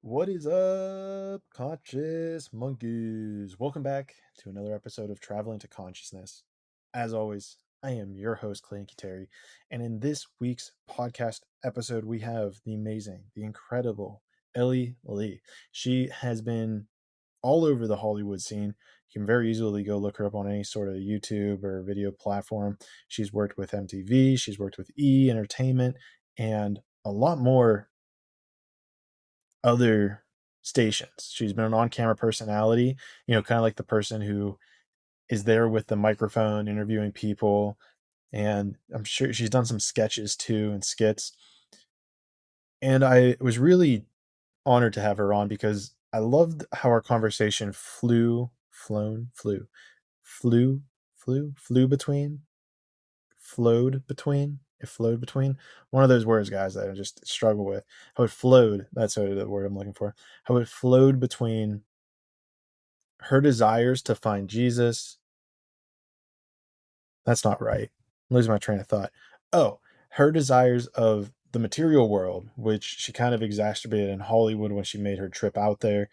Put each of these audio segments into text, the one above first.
What is up, conscious monkeys? Welcome back to another episode of Traveling to Consciousness. As always, I am your host, Clayton, and in this week's podcast episode, we have the amazing, the incredible Ellie Lee. She has been all over the Hollywood scene. You can very easily go look her up on any sort of YouTube or video platform. She's worked with MTV, she's worked with E Entertainment, and a lot more other stations. She's been an on-camera personality, kind of like the person who is there with the microphone interviewing people. And I'm sure she's done some sketches too and skits. And I was really honored to have her on because I loved how our conversation flew between it flowed between one of those words, guys, that I just struggle with. How it flowed, that's the word I'm looking for. How it flowed between her desires to find Jesus. That's not right. I'm losing my train of thought. Oh, her desires of the material world, which she kind of exacerbated in Hollywood when she made her trip out there,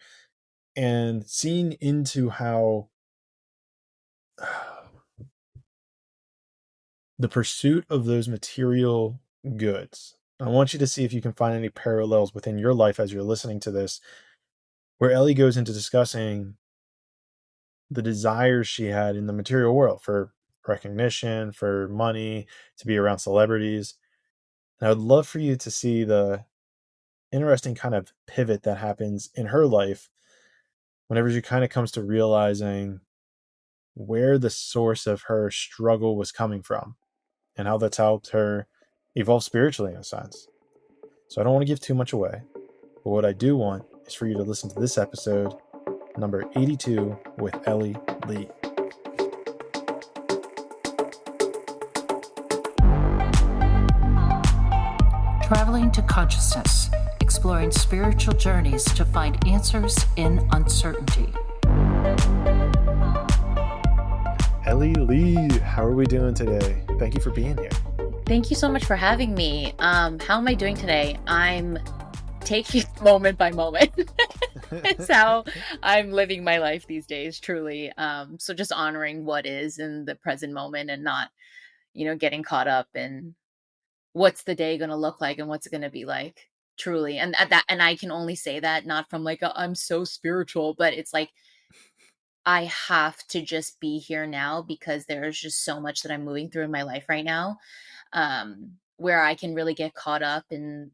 and seeing into how the pursuit of those material goods. I want you to see if you can find any parallels within your life as you're listening to this, where Ellie goes into discussing the desires she had in the material world for recognition, for money, to be around celebrities. And I would love for you to see the interesting kind of pivot that happens in her life whenever she kind of comes to realizing where the source of her struggle was coming from and how that's helped her evolve spiritually in a sense. So I don't want to give too much away, but what I do want is for you to listen to this episode, number 82, with Ellie Lee. Traveling to Consciousness, exploring spiritual journeys to find answers in uncertainty. Ellie Lee, how are we doing today? Thank you for being here. Thank you so much for having me. How am I doing today? I'm taking moment by moment. It's how I'm living my life these days, truly. So just honoring what is in the present moment and not, getting caught up in what's the day going to look like and what's it going to be like, truly. And and I can only say that not from like I'm so spiritual, but it's like I have to just be here now because there's just so much that I'm moving through in my life right now, where I can really get caught up in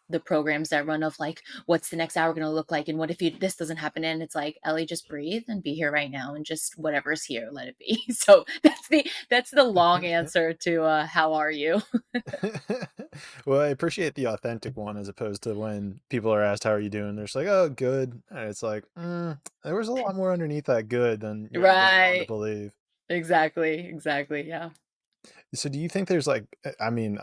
the programs that run of like, what's the next hour going to look like? And what if this doesn't happen? And it's like, Ellie, just breathe and be here right now and just whatever's here, let it be. So that's the long answer to how are you? Well, I appreciate the authentic one as opposed to when people are asked, how are you doing? They're just like, oh, good. And it's like, there was a lot more underneath that good than you're letting on to Right. believe. Exactly. Yeah. So do you think there's like, I mean,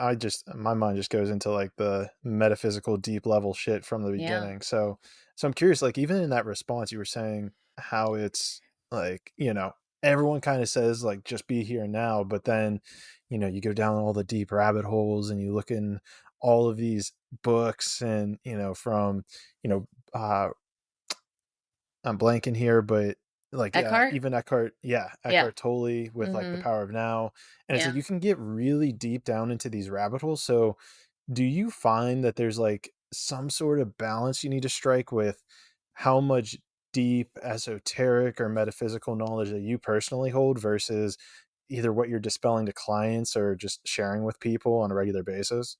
my mind just goes into like the metaphysical deep level shit from the Yeah. beginning. So I'm curious, like even in that response, you were saying how it's like, everyone kind of says like, just be here now. But then, you go down all the deep rabbit holes and you look in all of these books and, from, you know, I'm blanking here, but like, yeah, Eckhart? even Yeah. Eckhart Tolle with like the Mm-hmm. power of now. And it's like Yeah. you can get really deep down into these rabbit holes. So do you find that there's like some sort of balance you need to strike with how much deep esoteric or metaphysical knowledge that you personally hold versus either what you're dispelling to clients or just sharing with people on a regular basis?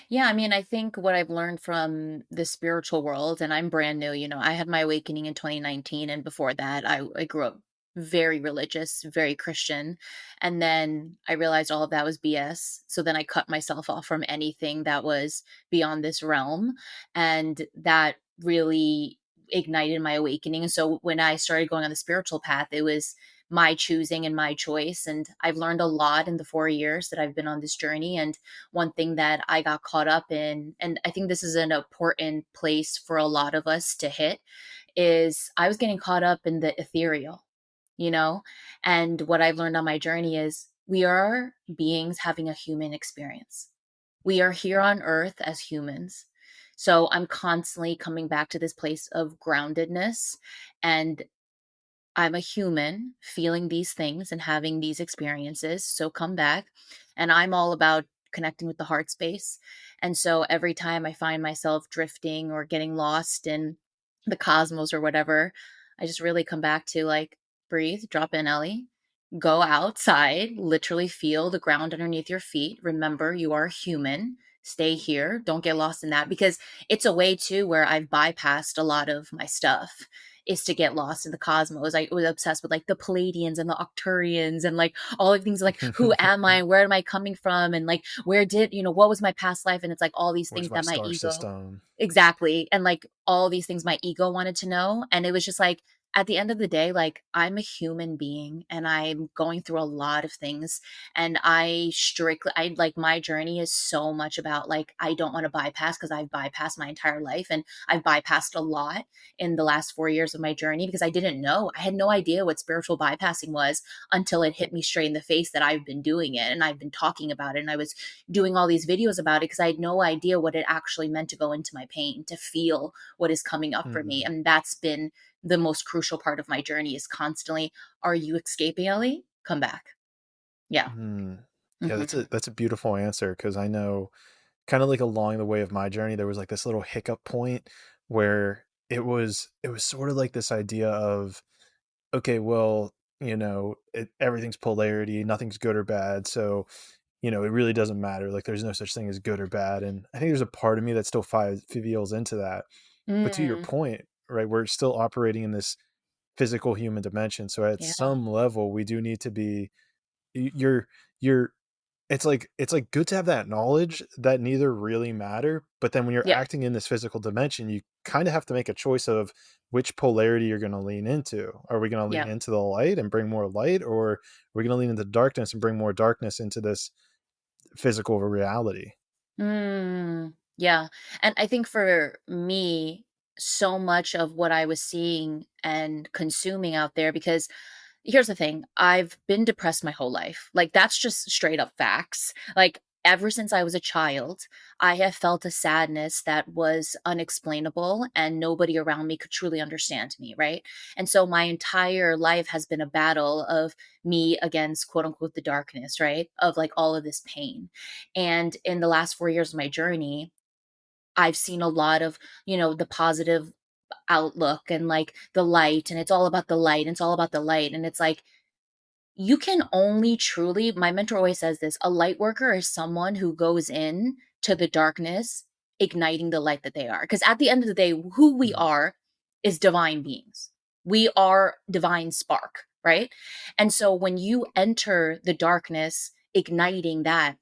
Yeah, I mean, I think what I've learned from the spiritual world, and I'm brand new, I had my awakening in 2019. And before that, I grew up very religious, very Christian. And then I realized all of that was BS. So then I cut myself off from anything that was beyond this realm. And that really ignited my awakening. And so when I started going on the spiritual path, it was my choosing and my choice. And I've learned a lot in the 4 years that I've been on this journey. And one thing that I got caught up in, and I think this is an important place for a lot of us to hit, is I was getting caught up in the ethereal, you know? And what I've learned on my journey is we are beings having a human experience. We are here on earth as humans So I'm constantly coming back to this place of groundedness, and I'm a human feeling these things and having these experiences. So come back. And I'm all about connecting with the heart space. And so every time I find myself drifting or getting lost in the cosmos or whatever, I just really come back to like, breathe, drop in, Ellie. Go outside, literally feel the ground underneath your feet. Remember, you are human. Stay here. Don't get lost in that, because it's a way too where I've bypassed a lot of my stuff, is to get lost in the cosmos. I was obsessed with like the Palladians and the Octurians and like all of things like, who am I? Where am I coming from? And like, where did, what was my past life? And it's like all these Where's things my that my star ego, system? exactly. And like all these things my ego wanted to know. And it was just like, at the end of the day, like I'm a human being and I'm going through a lot of things. And I like, my journey is so much about like, I don't want to bypass, because I've bypassed my entire life, and I've bypassed a lot in the last 4 years of my journey, because I didn't know. I had no idea what spiritual bypassing was until it hit me straight in the face that I've been doing it and I've been talking about it. And I was doing all these videos about it because I had no idea what it actually meant to go into my pain, to feel what is coming up for me. Hmm. And that's been the most crucial part of my journey, is constantly, are you escaping, Ellie? Come back. Yeah. Hmm. Yeah, Hmm. that's a beautiful answer, because I know kind of like along the way of my journey, there was like this little hiccup point where it was sort of like this idea of, okay, well, everything's polarity, nothing's good or bad, so it really doesn't matter. Like, there's no such thing as good or bad, and I think there's a part of me that still feels into that. But to your Mm, point, right, we're still operating in this physical human dimension, so at yeah. some level, we do need to be. You're it's like good to have that knowledge that neither really matter, but then when you're Yeah. acting in this physical dimension, you kind of have to make a choice of which polarity you're going to lean into. Are we going to lean Yeah. into the light and bring more light, or are we going to lean into darkness and bring more darkness into this physical reality? Yeah. And I think for me, so much of what I was seeing and consuming out there, because here's the thing, I've been depressed my whole life. Like, that's just straight up facts. Like, ever since I was a child, I have felt a sadness that was unexplainable and nobody around me could truly understand me, right? And so my entire life has been a battle of me against, quote unquote, the darkness, right? Of like all of this pain. And in the last 4 years of my journey, I've seen a lot of, the positive outlook and like the light, and it's all about the light, and it's all about the light. And it's like, you can only truly, my mentor always says this, a light worker is someone who goes in to the darkness, igniting the light that they are. Because at the end of the day, who we Mm. are is divine beings. We are divine spark, right? And so when you enter the darkness, igniting that,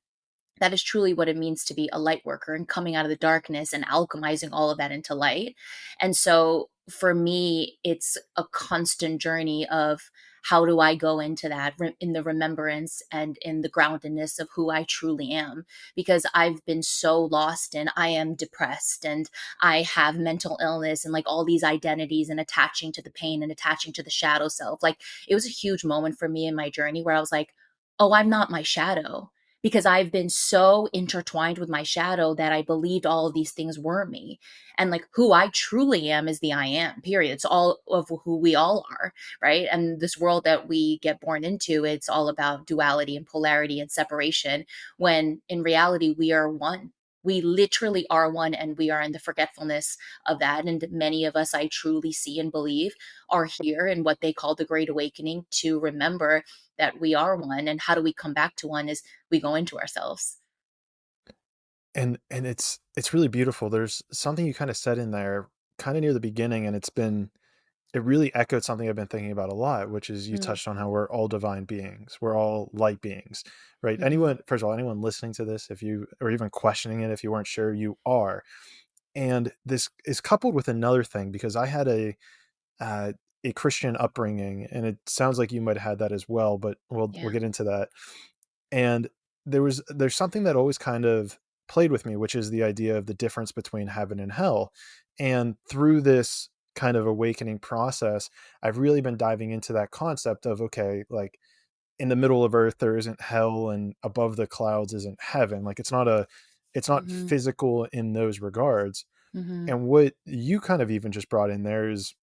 that is truly what it means to be a light worker, and coming out of the darkness and alchemizing all of that into light. And so for me, it's a constant journey of, how do I go into that in the remembrance and in the groundedness of who I truly am? Because I've been so lost, and I am depressed, and I have mental illness, and like all these identities, and attaching to the pain and attaching to the shadow self. Like, it was a huge moment for me in my journey where I was like, oh, I'm not my shadow, because I've been so intertwined with my shadow that I believed all of these things were me. And like, who I truly am is the I am, period. It's all of who we all are, right? And this world that we get born into, it's all about duality and polarity and separation, when in reality, we are one. We literally are one, and we are in the forgetfulness of that. And many of us, I truly see and believe, are here in what they call the Great Awakening, to remember that we are one. And how do we come back to one? Is we go into ourselves. And it's really beautiful. There's something you kind of said in there kind of near the beginning, and it really echoed something I've been thinking about a lot, which is you Mm, touched on how we're all divine beings. We're all light beings, right? mhm. First of all, anyone listening to this, if you, or even questioning it, if you weren't sure, you are. And this is coupled with another thing, because I had uh, a Christian upbringing, and it sounds like you might have had that as well, but we'll Yeah. get into that. And there's something that always kind of played with me, which is the idea of the difference between heaven and hell. And through this kind of awakening process, I've really been diving into that concept of, okay, like, in the middle of earth there isn't hell, and above the clouds isn't heaven. Like, it's not Mhm. physical in those regards. Mm-hmm. And what you kind of even just brought in there is,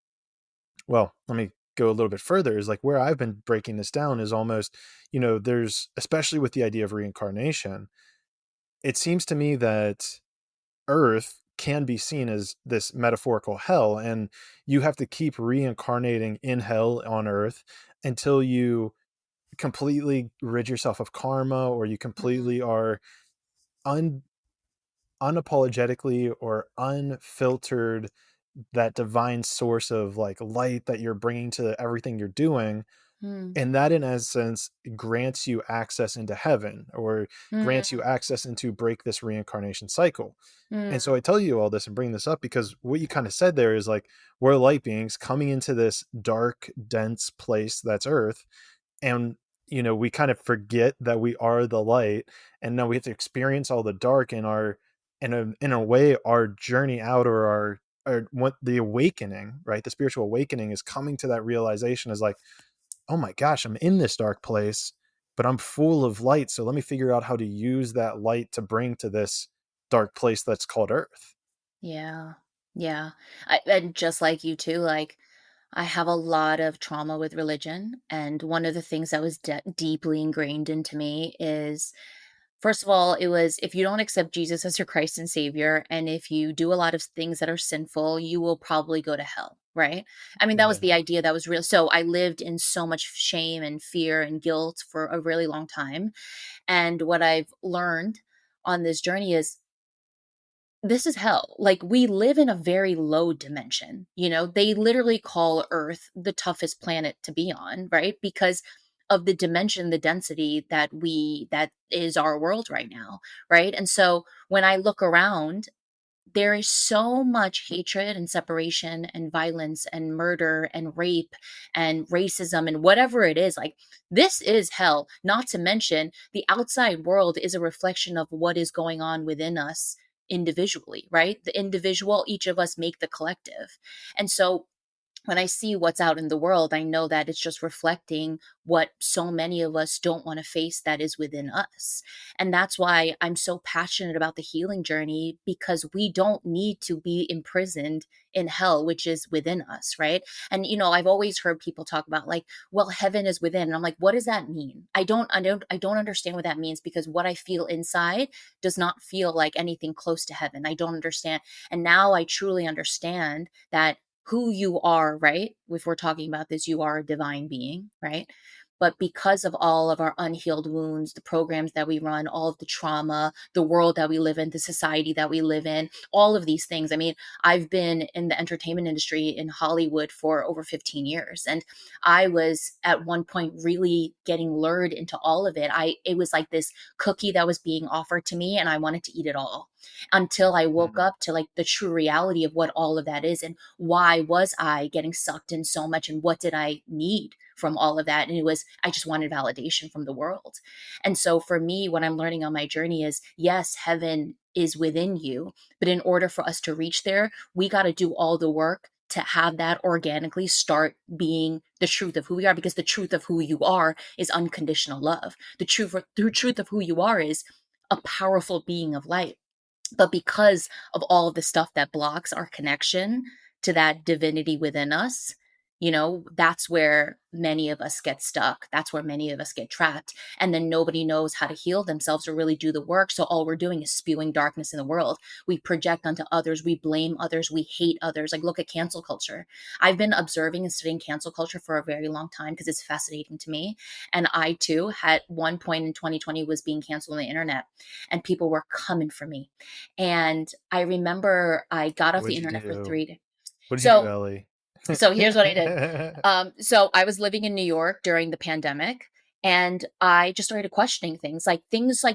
well, let me go a little bit further, is like where I've been breaking this down is almost, there's, especially with the idea of reincarnation, it seems to me that Earth can be seen as this metaphorical hell, and you have to keep reincarnating in hell on Earth until you completely rid yourself of karma, or you Mm-hmm. completely are un unapologetically or unfiltered that divine source of like light that you're bringing to everything you're doing. And that in essence grants you access into heaven, or grants you Mm-hmm. access into break this reincarnation cycle. And Mm-hmm. so I tell you all this and bring this up because what you kind of said there is like, we're light beings coming into this dark dense place that's Earth, and we kind of forget that we are the light, and now we have to experience all the dark in our, in a way, our journey out, or our what the awakening, right? The spiritual awakening is coming to that realization, is like, oh my gosh, I'm in this dark place, but I'm full of light, so let me figure out how to use that light to bring to this dark place that's called Earth. Yeah. Yeah. And just like you too, like I have a lot of trauma with religion. And one of the things that was deeply ingrained into me is, first of all, it was if you don't accept Jesus as your Christ and Savior, and if you do a lot of things that are sinful, you will probably go to hell. Right. I mean, that was the Yeah. idea that was real. So I lived in so much shame and fear and guilt for a really long time. And what I've learned on this journey is this is hell. Like we live in a very low dimension. They literally call Earth the toughest planet to be on, right? Because of the dimension, the density that is our world right now, right? And so when I look around, there is so much hatred and separation and violence and murder and rape and racism and whatever it is. Like this is hell. Not to mention the outside world is a reflection of what is going on within us individually, right? The individual, each of us make the collective. And so when I see what's out in the world, I know that it's just reflecting what so many of us don't want to face that is within us. And that's why I'm so passionate about the healing journey, because we don't need to be imprisoned in hell, which is within us, right? And I've always heard people talk about like, well, heaven is within. And I'm like, what does that mean? I don't understand what that means, because what I feel inside does not feel like anything close to heaven. I don't understand. And now I truly understand that who you are, right? If we're talking about this, you are a divine being, right? But because of all of our unhealed wounds, the programs that we run, all of the trauma, the world that we live in, the society that we live in, all of these things. I mean, I've been in the entertainment industry in Hollywood for over 15 years. And I was at one point really getting lured into all of it. It was like this cookie that was being offered to me, and I wanted to eat it all until I woke Mhm. up to like the true reality of what all of that is, and why was I getting sucked in so much, and what did I need from all of that. And it was, I just wanted validation from the world. And so for me, what I'm learning on my journey is, yes, heaven is within you, but in order for us to reach there, we got to do all the work to have that organically start being the truth of who we are, because the truth of who you are is unconditional love. The truth of who you are is a powerful being of light. But because of all of the stuff that blocks our connection to that divinity within us, that's where many of us get stuck. That's where many of us get trapped. And then nobody knows how to heal themselves or really do the work. So all we're doing is spewing darkness in the world. We project onto others. We blame others. We hate others. Like, look at cancel culture. I've been observing and studying cancel culture for a very long time because it's fascinating to me. And I too, had one point in 2020, was being canceled on the internet, and people were coming for me. And I remember I got off the What'd you internet for do? 3 days. What did you do, So, Ellie? so here's what I did. So I was living in New York during the pandemic, and I just started questioning things like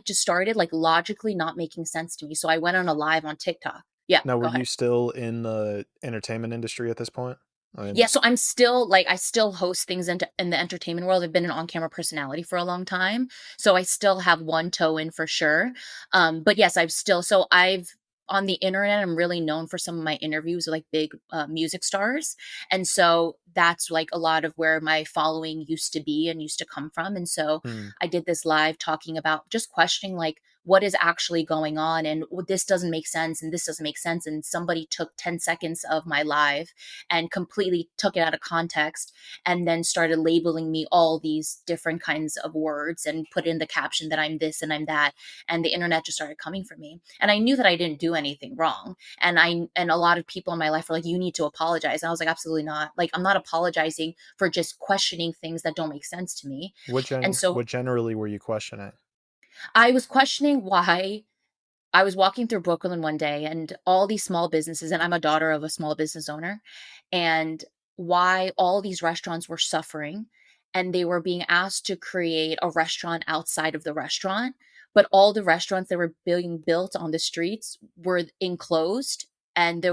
just started like logically not making sense to me. So I went on a live on TikTok. Yeah, Now, were go you ahead. still in the entertainment industry at this point? I mean, Yeah, so I'm still like I still host things in the entertainment world. I've been an on-camera personality for a long time, so I still have one toe in for sure. But yes, I've on the internet. I'm really known for some of my interviews with like big music stars, and so that's like a lot of where my following used to be and used to come from. And so hmm. I did this live talking about just questioning like what is actually going on, and this doesn't make sense, and this doesn't make sense. And somebody took 10 seconds of my live and completely took it out of context, and then started labeling me all these different kinds of words and put in the caption that I'm this and I'm that. And the internet just started coming for me. And I knew that I didn't do anything wrong. And a lot of people in my life were like, you need to apologize. And I was like, absolutely not. Like, I'm not apologizing for just questioning things that don't make sense to me. And so What generally were you questioning? I was questioning why. I was walking through Brooklyn one day, and all these small businesses, and I'm a daughter of a small business owner, and why all these restaurants were suffering, and they were being asked to create a restaurant outside of the restaurant, but all the restaurants that were being built on the streets were enclosed, and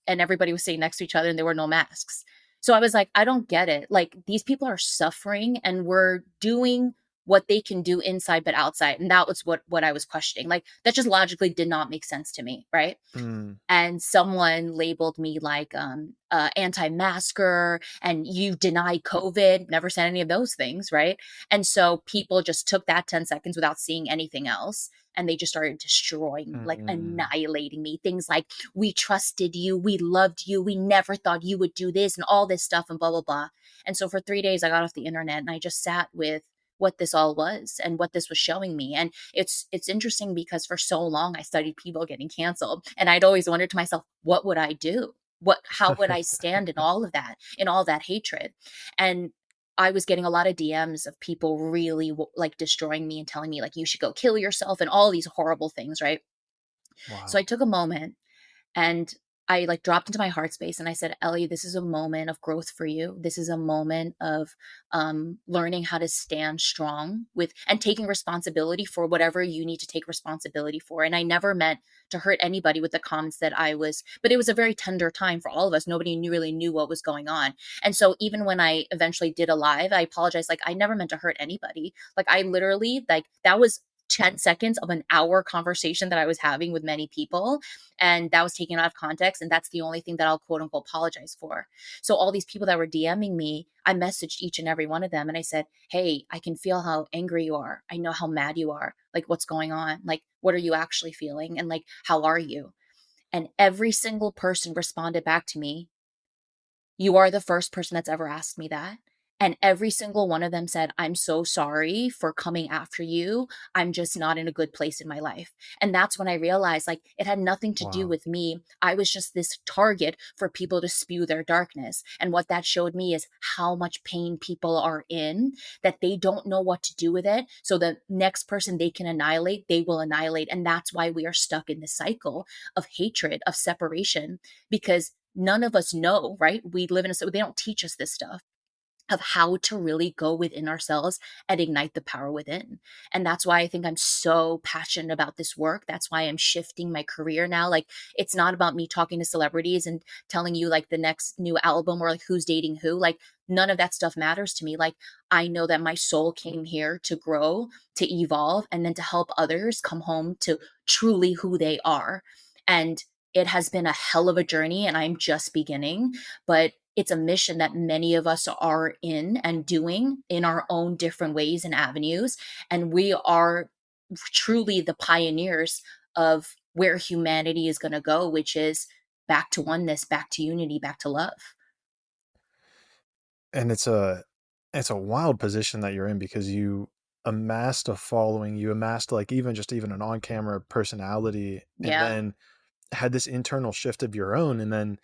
everybody was sitting next to each other, and there were no masks. So I was like, I don't get it. Like, these people are suffering, and we're doing what they can do inside but outside. And that was what I was questioning. Like, that just logically did not make sense to me, right? Mm. And someone labeled me like anti-masker, and you deny COVID. Never said any of those things, right? And so people just took that 10 seconds without seeing anything else, and they just started destroying me, like Mm. annihilating me. Things like, we trusted you, we loved you, we never thought you would do this, and all this stuff, and blah blah blah. And so for 3 days I got off the internet, and I just sat with what this all was and what this was showing me. And it's interesting because for so long I studied people getting canceled, and I'd always wondered to myself, what would I do? How would I stand in all of that, in all that hatred? And I was getting a lot of DMs of people really like destroying me and telling me like, you should go kill yourself and all these horrible things, right? So I Wow. took a moment, and I like dropped into my heart space, and I said, Ellie, this is a moment of growth for you. This is a moment of learning how to stand strong with and taking responsibility for whatever you need to take responsibility for. And I never meant to hurt anybody with the comments that I was, but it was a very tender time for all of us. Nobody really knew what was going on. And so even when I eventually did a live, I apologized. Like, I never meant to hurt anybody. Like, I literally, like, that was 10 seconds of an hour conversation that I was having with many people, and that was taken out of context, and that's the only thing that I'll quote unquote apologize for. So all these people that were DMing me, I messaged each and every one of them, and I said, hey, I can feel how angry you are. I know how mad you are. Like, what's going on? Like, what are you actually feeling? And like, how are you? And every single person responded back to me, you are the first person that's ever asked me that. And every single one of them said, I'm so sorry for coming after you. I'm just not in a good place in my life. And that's when I realized, like, it had nothing to do Wow. with me. I was just this target for people to spew their darkness. And what that showed me is how much pain people are in, that they don't know what to do with it. So the next person they can annihilate, they will annihilate. And that's why we are stuck in this cycle of hatred, of separation, because none of us know, right? We live in they don't teach us this stuff of how to really go within ourselves and ignite the power within. And that's why I think I'm so passionate about this work. That's why I'm shifting my career now. Like, it's not about me talking to celebrities and telling you like the next new album or like who's dating who. Like, none of that stuff matters to me. Like, I know that my soul came here to grow, to evolve, and then to help others come home to truly who they are. And it has been a hell of a journey, and I'm just beginning, but it's a mission that many of us are in and doing in our own different ways and avenues. And we are truly the pioneers of where humanity is going to go, which is back to oneness, back to unity, back to love. And it's a wild position that you're in because you amassed a following, you amassed like even an on-camera personality, and Yeah. then had this internal shift of your own, and then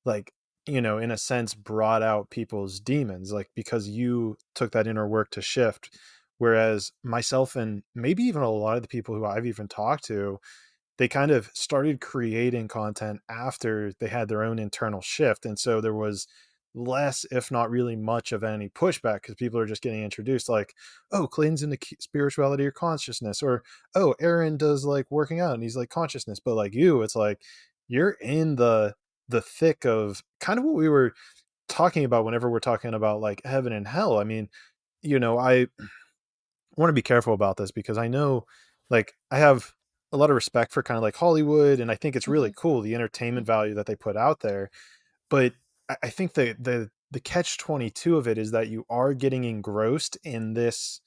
like, in a sense brought out people's demons, like because you took that inner work to shift. Whereas myself and maybe even a lot of the people who I've even talked to, they kind of started creating content after they had their own internal shift. And so there was less, if not really much of any pushback, because people are just getting introduced like, oh, Clayton's into spirituality or consciousness, or oh, Aaron does like working out and he's like consciousness. But like you, it's like you're in the thick of kind of what we were talking about whenever we're talking about like heaven and hell. I mean, I want to be careful about this because I know, like, I have a lot of respect for kind of like Hollywood, and I think it's really Hmm. cool the entertainment value that they put out there. But I think the catch 22 of it is that you are getting engrossed in this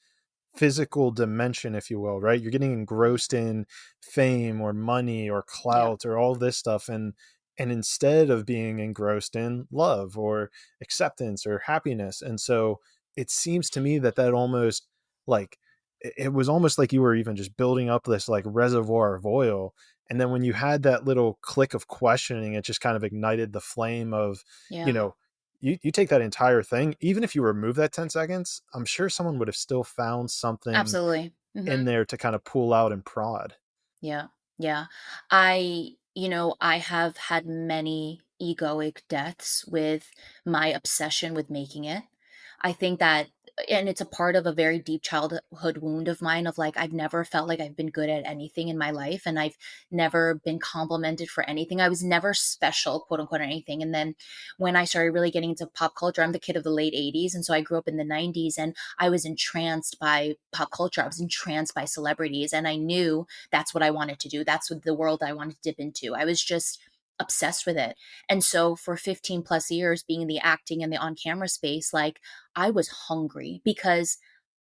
physical dimension, if you will, right? You're getting engrossed in fame or money or Yeah. clout or all this stuff, and instead of being engrossed in love or acceptance or happiness. And so it seems to me that that almost, like, it was almost like you were even just building up this like reservoir of oil, and then when you had that little click of questioning, it just kind of ignited the flame of, you Yeah. know, you take that entire thing, even if you remove that 10 seconds, I'm sure someone would have still found something Absolutely. in there to kind of pull out and prod. Yeah. Yeah. I have had many egoic deaths with my obsession with making it. I think that, and it's a part of a very deep childhood wound of mine of like, I've never felt like I've been good at anything in my life. And I've never been complimented for anything. I was never special, quote unquote, or anything. And then when I started really getting into pop culture, I'm the kid of the late 80s. And so I grew up in the 90s, and I was entranced by pop culture. I was entranced by celebrities. And I knew that's what I wanted to do. That's what the world I wanted to dip into. I was just obsessed with it. And so for 15 plus years being in the acting and the on camera space, like I was hungry because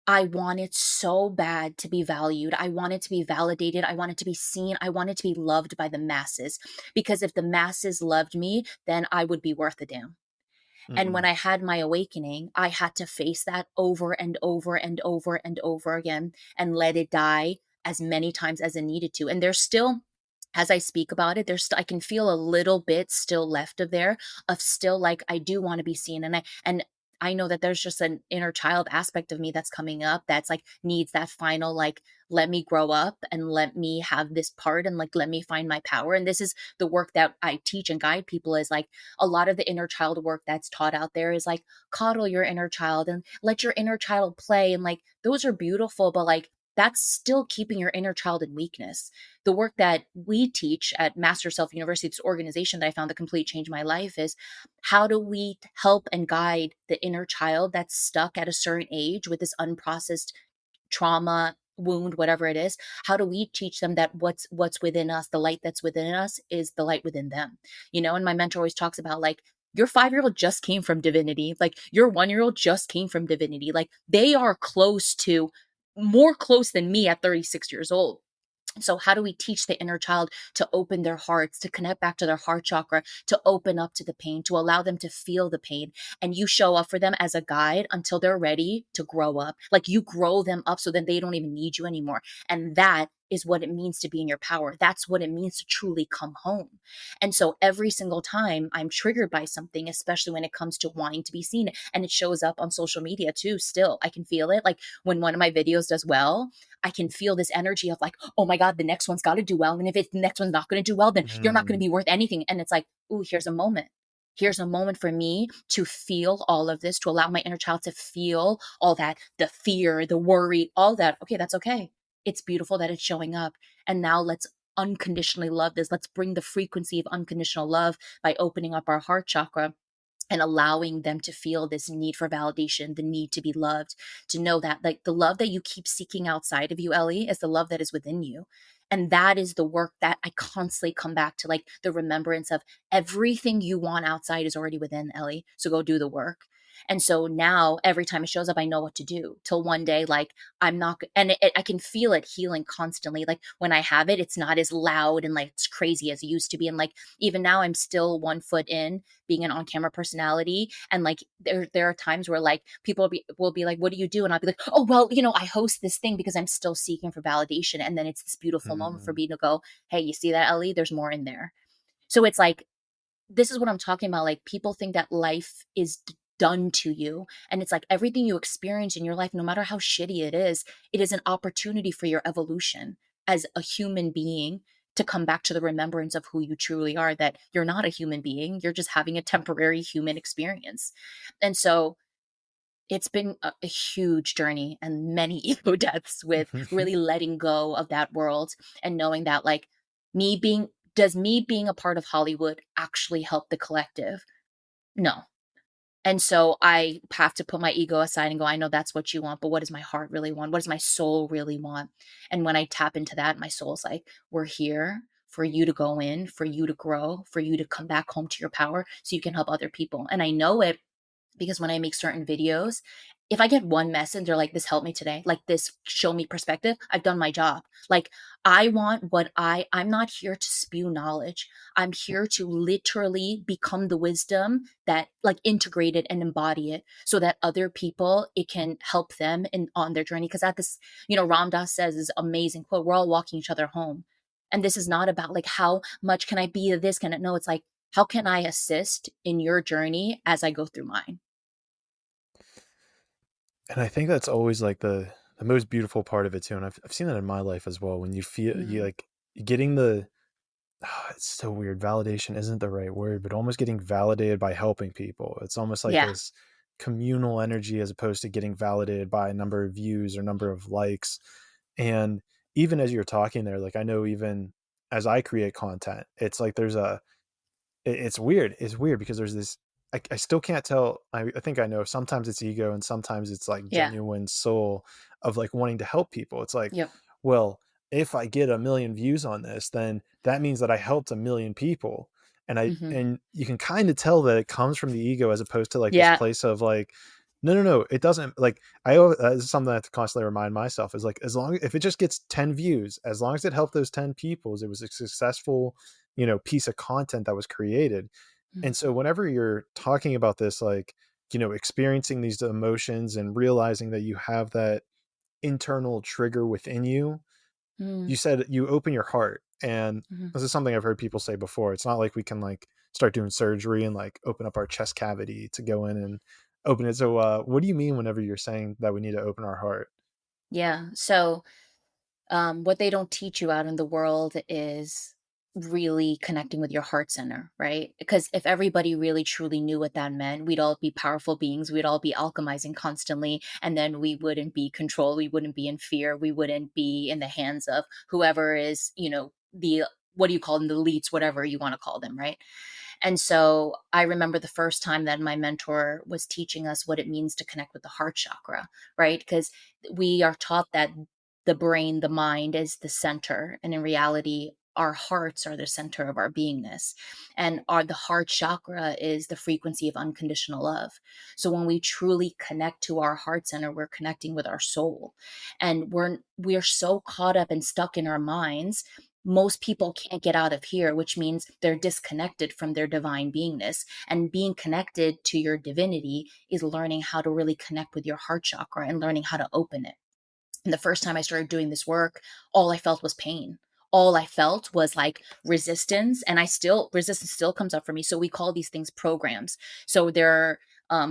I wanted so bad to be valued. I wanted to be validated. I wanted to be seen. I wanted to be loved by the masses, because if the masses loved me, then I would be worth a damn. And when Mm-mm. I had my awakening, I had to face that over and over and over and over again and let it die as many times as it needed to. And there's still, as I speak about it, I can feel a little bit still left of there, of still like I do want to be seen. And I know that there's just an inner child aspect of me that's coming up that's like needs that final, like, let me grow up and let me have this part and like let me find my power. And this is the work that I teach and guide people, is like a lot of the inner child work that's taught out there is like coddle your inner child and let your inner child play. And like those are beautiful, but like that's still keeping your inner child in weakness. The work that we teach at Master Self University, this organization that I found that completely changed my life, is how do we help and guide the inner child that's stuck at a certain age with this unprocessed trauma, wound, whatever it is. How do we teach them that what's within us, the light that's within us, is the light within them? And my mentor always talks about like, your 5-year-old just came from divinity, like your 1-year-old just came from divinity, like they are close to, more close than me at 36 years old. So how do we teach the inner child to open their hearts, to connect back to their heart chakra, to open up to the pain, to allow them to feel the pain? And you show up for them as a guide until they're ready to grow up. Like you grow them up so that they don't even need you anymore. And that is what it means to be in your power. That's what it means to truly come home. And so every single time I'm triggered by something, especially when it comes to wanting to be seen, and it shows up on social media too, still, I can feel it. Like when one of my videos does well, I can feel this energy of like, oh my God, the next one's got to do well. And if the next one's not going to do well, then you're not going Mm. to be worth anything. And it's like, ooh, here's a moment. Here's a moment for me to feel all of this, to allow my inner child to feel all that, the fear, the worry, all that. Okay, that's okay. It's beautiful that it's showing up. And now let's unconditionally love this. Let's bring the frequency of unconditional love by opening up our heart chakra and allowing them to feel this need for validation, the need to be loved, to know that like the love that you keep seeking outside of you, Ellie, is the love that is within you. And that is the work that I constantly come back to, like the remembrance of everything you want outside is already within, Ellie. So go do the work. And so now every time it shows up, I know what to do, till one day, like I'm not, I can feel it healing constantly. Like when I have it, it's not as loud and like it's crazy as it used to be. And like, even now I'm still 1 foot in being an on-camera personality, and like there are times where like people will be like, what do you do? And I'll be like, oh well, I host this thing because I'm still seeking for validation. And then it's this beautiful moment for Mm. me to go, hey, you see that, Ellie, there's more in there. So it's like, this is what I'm talking about. Like people think that life is done to you, and it's like everything you experience in your life, no matter how shitty it is an opportunity for your evolution as a human being, to come back to the remembrance of who you truly are, that you're not a human being, you're just having a temporary human experience. And so it's been a huge journey and many ego deaths with really letting go of that world, and knowing that like me being a part of Hollywood actually help the collective? No. And so I have to put my ego aside and go, I know that's what you want, but what does my heart really want? What does my soul really want? And when I tap into that, my soul's like, we're here for you to go in, for you to grow, for you to come back home to your power so you can help other people. And I know it because when I make certain videos, if I get one message, they're like, this helped me today, like this show me perspective, I've done my job. Like I want I'm not here to spew knowledge. I'm here to literally become the wisdom that like integrate it and embody it so that other people, it can help them in on their journey. Cause at this, Ram Dass says this amazing quote, we're all walking each other home. And this is not about like, how much can I be of this? Can it? No, it's like, how can I assist in your journey as I go through mine? And I think that's always like the most beautiful part of it too. And I've seen that in my life as well. When you feel you Mm, like getting it's so weird. Validation isn't the right word, but almost getting validated by helping people. It's almost like yeah. this communal energy as opposed to getting validated by a number of views or number of likes. And even as you're talking there, like I know even as I create content, it's like there's it's weird. It's weird because there's this. I still can't tell. I think I know. Sometimes it's ego, and sometimes it's like Yeah. genuine soul of like wanting to help people. It's like, Yep. well, if I get 1 million views on this, then that means that I helped 1 million people. Hmm. And you can kind of tell that it comes from the ego as opposed to like this Yeah. place of like, no, no, no, it doesn't. Like this is something I have to constantly remind myself is like, as long if it just gets 10 views, as long as it helped those 10 people, it was a successful, piece of content that was created. Mm, And so whenever you're talking about this, like, experiencing these emotions and realizing that you have that internal trigger within you, mm, you said you open your heart. And mhm. this is something I've heard people say before. It's not like we can like start doing surgery and like open up our chest cavity to go in and open it. So what do you mean whenever you're saying that we need to open our heart? Yeah. So, what they don't teach you out in the world is really connecting with your heart center, right? Because if everybody really truly knew what that meant, we'd all be powerful beings. We'd all be alchemizing constantly. And then we wouldn't be controlled. We wouldn't be in fear. We wouldn't be in the hands of whoever is, the, what do you call them? The elites, whatever you want to call them, right? And so I remember the first time that my mentor was teaching us what it means to connect with the heart chakra, right? Because we are taught that the brain, the mind is the center. And in reality, our hearts are the center of our beingness. And the heart chakra is the frequency of unconditional love. So when we truly connect to our heart center, we're connecting with our soul. And we're so caught up and stuck in our minds, most people can't get out of here, which means they're disconnected from their divine beingness. And being connected to your divinity is learning how to really connect with your heart chakra and learning how to open it. And the first time I started doing this work, all I felt was pain. All I felt was like resistance, and resistance still comes up for me. So we call these things programs. So they're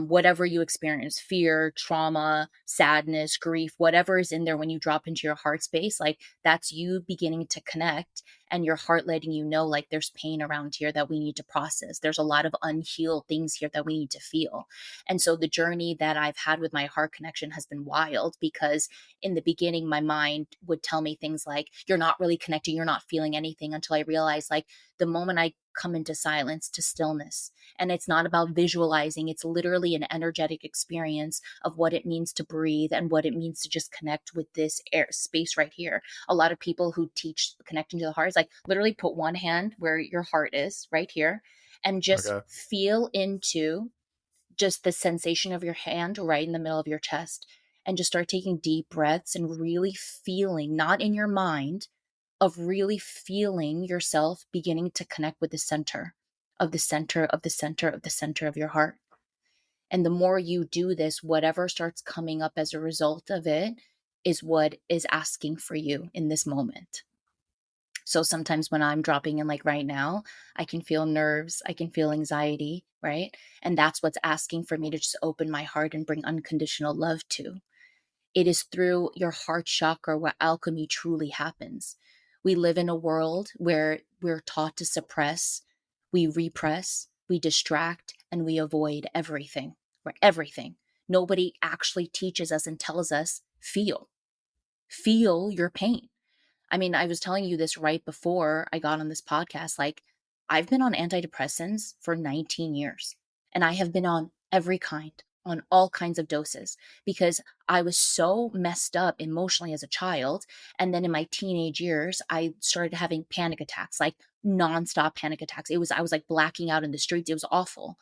whatever you experience, fear, trauma, sadness, grief, whatever is in there when you drop into your heart space, like that's you beginning to connect and your heart letting you know, like there's pain around here that we need to process. There's a lot of unhealed things here that we need to feel. And so the journey that I've had with my heart connection has been wild because in the beginning, my mind would tell me things like, you're not really connecting, you're not feeling anything, until I realized like the moment I come into silence, to stillness. And it's not about visualizing, it's literally an energetic experience of what it means to breathe and what it means to just connect with this air space right here. A lot of people who teach connecting to the heart is like literally put one hand where your heart is, right here, and just Okay. feel into just the sensation of your hand right in the middle of your chest, and just start taking deep breaths and really feeling, not in your mind, of really feeling yourself beginning to connect with the center of the center of the center of the center of your heart. And the more you do this, whatever starts coming up as a result of it is what is asking for you in this moment. So sometimes when I'm dropping in, like right now, I can feel nerves, I can feel anxiety, right? And that's what's asking for me to just open my heart and bring unconditional love to. It is through your heart chakra where alchemy truly happens. We live in a world where we're taught to suppress, we repress, we distract, and we avoid everything. Right? Everything. Nobody actually teaches us and tells us, feel your pain. I mean, I was telling you this right before I got on this podcast. Like, I've been on antidepressants for 19 years, and I have been on every kind, on all kinds of doses, because I was so messed up emotionally as a child. And then in my teenage years, I started having panic attacks, like nonstop panic attacks. I was like blacking out in the streets. It was awful.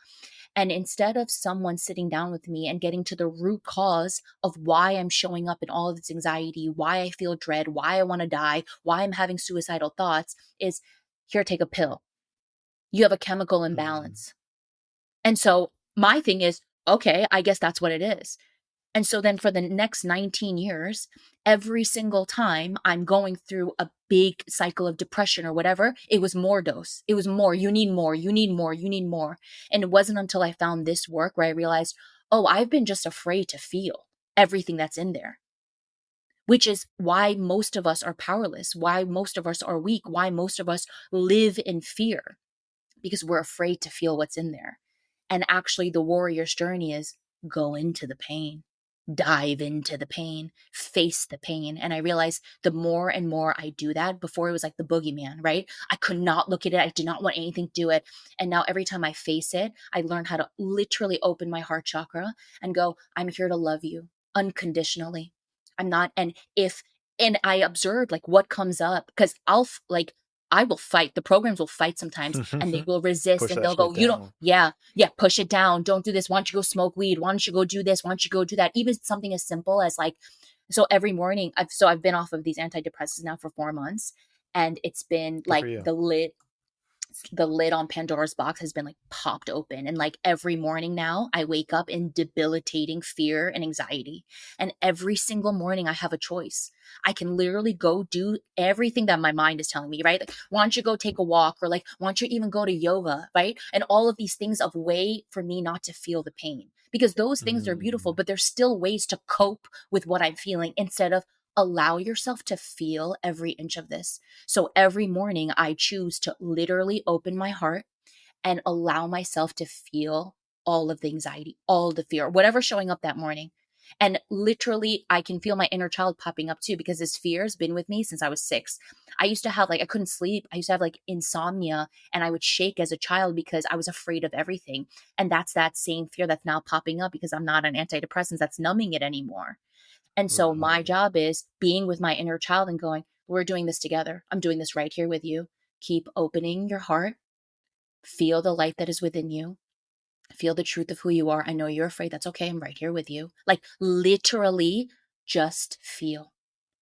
And instead of someone sitting down with me and getting to the root cause of why I'm showing up in all of this anxiety, why I feel dread, why I want to die, why I'm having suicidal thoughts, is here, take a pill. You have a chemical imbalance. And so my thing is, okay, I guess that's what it is. And so then for the next 19 years, every single time I'm going through a big cycle of depression or whatever, it was more dose. It was more. You need more. You need more. You need more. And it wasn't until I found this work where I realized, oh, I've been just afraid to feel everything that's in there, which is why most of us are powerless, why most of us are weak, why most of us live in fear, because we're afraid to feel what's in there. And actually, the warrior's journey is go into the pain, dive into the pain, face the pain. And I realized the more and more I do that, before it was like the boogeyman, right? I could not look at it. I did not want anything to do it. And now every time I face it, I learn how to literally open my heart chakra and go, I'm here to love you unconditionally. I'm not, and I observe like what comes up, because I will fight. The programs will fight sometimes and they will resist Push and that they'll go, shit you don't, down. yeah, push it down. Don't do this. Why don't you go smoke weed? Why don't you go do this? Why don't you go do that? Even something as simple as like, so every morning, I've been off of these antidepressants now for 4 months, and it's been Good for like you. the lid on Pandora's box has been like popped open. And like every morning now, I wake up in debilitating fear and anxiety. And every single morning, I have a choice. I can literally go do everything that my mind is telling me, right? Like, why don't you go take a walk? Or like, why don't you even go to yoga, right? And all of these things of way for me not to feel the pain, because those things are beautiful, but there's still ways to cope with what I'm feeling instead of allow yourself to feel every inch of this. So every morning I choose to literally open my heart and allow myself to feel all of the anxiety, all the fear, whatever's showing up that morning. And literally, I can feel my inner child popping up too, because this fear has been with me since I was 6. I used to have I couldn't sleep. I used to have like insomnia, and I would shake as a child because I was afraid of everything. And that's that same fear that's now popping up because I'm not on antidepressants that's numbing it anymore. And so my Right. job is being with my inner child and going, we're doing this together. I'm doing this right here with you. Keep opening your heart. Feel the light that is within you. Feel the truth of who you are. I know you're afraid. That's okay. I'm right here with you. Like literally just feel.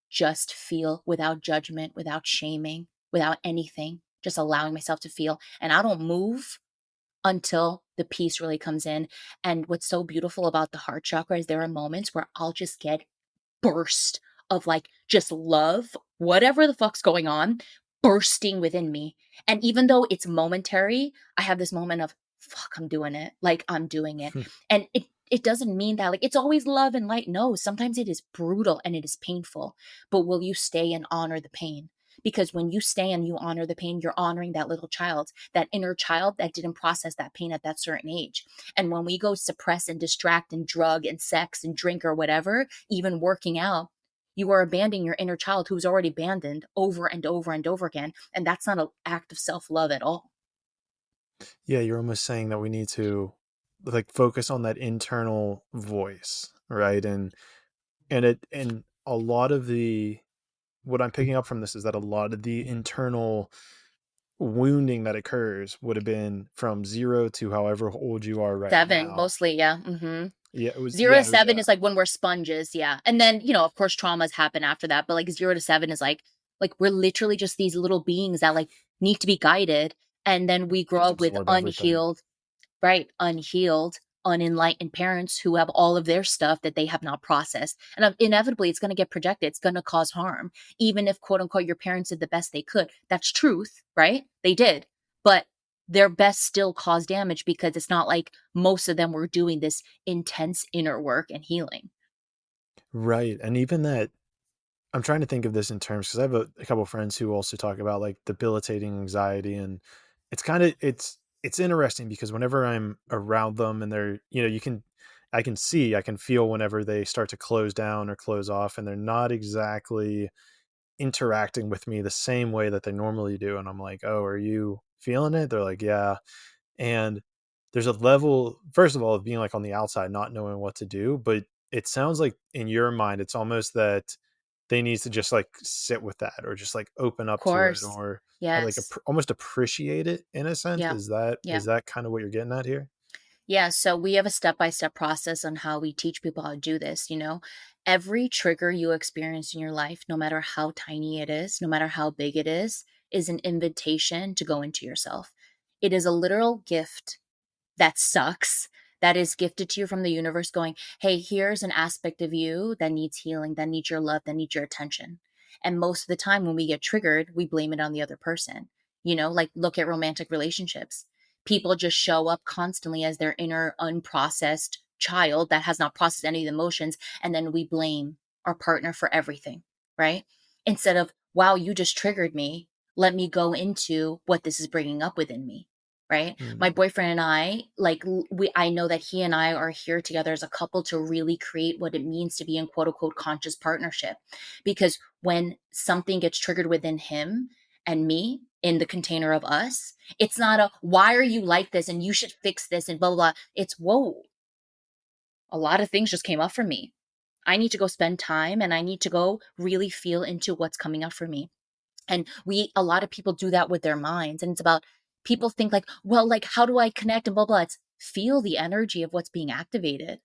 Just feel without judgment, without shaming, without anything. Just allowing myself to feel. And I don't move until the peace really comes in. And what's so beautiful about the heart chakra is there are moments where I'll just get burst of like just love, whatever the fuck's going on, bursting within me. And even though it's momentary, I have this moment of fuck, I'm doing it. Like I'm doing it. And it doesn't mean that like it's always love and light. No, sometimes it is brutal and it is painful. But will you stay and honor the pain? Because when you stay and you honor the pain, you're honoring that little child, that inner child that didn't process that pain at that certain age. And when we go suppress and distract and drug and sex and drink or whatever, even working out, you are abandoning your inner child who's already abandoned over and over and over again. And that's not an act of self-love at all. Yeah, you're almost saying that we need to like focus on that internal voice, right? And a lot of the what I'm picking up from this is that a lot of the internal wounding that occurs would have been from 0 to however old you are right 7, now. mostly, yeah. Mm-hmm. Yeah, it was 0 to 7 is like when we're sponges, yeah. And then, of course, traumas happen after that. But like 0 to 7 is like we're literally just these little beings that like need to be guided. And then we grow just up with absorb everything. unhealed, right? Unhealed, unenlightened parents who have all of their stuff that they have not processed. And inevitably, it's going to get projected. It's going to cause harm. Even if, quote unquote, your parents did the best they could. That's truth, right? They did. But their best still caused damage because it's not like most of them were doing this intense inner work and healing. Right. And even that, I'm trying to think of this in terms because I have a couple of friends who also talk about like debilitating anxiety, and it's kind of it's interesting because whenever I'm around them and they're I can feel whenever they start to close down or close off, and they're not exactly interacting with me the same way that they normally do, and I'm like, oh, are you feeling it? They're like, yeah. And there's a level, first of all, of being like on the outside not knowing what to do, but it sounds like in your mind it's almost that they need to just like sit with that or just like open Of up to it course. or like Yes. almost appreciate it in a sense. Yeah. Is that Yeah. kind of what you're getting at here? Yeah, so we have a step-by-step process on how we teach people how to do this, you know. Every trigger you experience in your life, no matter how tiny it is, no matter how big it is an invitation to go into yourself. It is a literal gift that sucks, that is gifted to you from the universe, going, hey, here's an aspect of you that needs healing, that needs your love, that needs your attention. And most of the time when we get triggered, we blame it on the other person. You know, like look at romantic relationships. People just show up constantly as their inner unprocessed child that has not processed any of the emotions. And then we blame our partner for everything, right? Instead of, wow, you just triggered me. Let me go into what this is bringing up within me, right? My Mm, boyfriend and I, like I know that he and I are here together as a couple to really create what it means to be in quote unquote conscious partnership. Because when something gets triggered within him and me in the container of us, it's not a why are you like this and you should fix this and blah blah blah. It's whoa, a lot of things just came up for me. I need to go spend time and I need to go really feel into what's coming up for me. And a lot of people do that with their minds. And it's about people think like, well, like, how do I connect and blah, blah. It's feel the energy of what's being activated.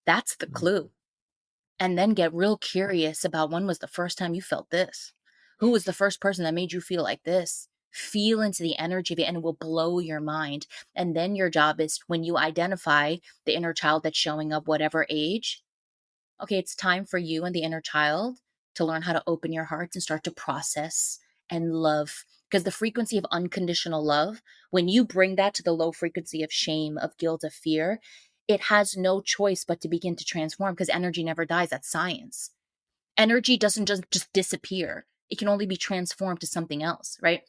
That's the mm. clue. And then get real curious about when was the first time you felt this? Who was the first person that made you feel like this? Feel into the energy of it and it will blow your mind. And then your job is when you identify the inner child that's showing up, whatever age, okay, it's time for you and the inner child to learn how to open your hearts and start to process and love. Because the frequency of unconditional love, when you bring that to the low frequency of shame, of guilt, of fear, it has no choice but to begin to transform because energy never dies. That's science. Energy doesn't just disappear. It can only be transformed to something else, right?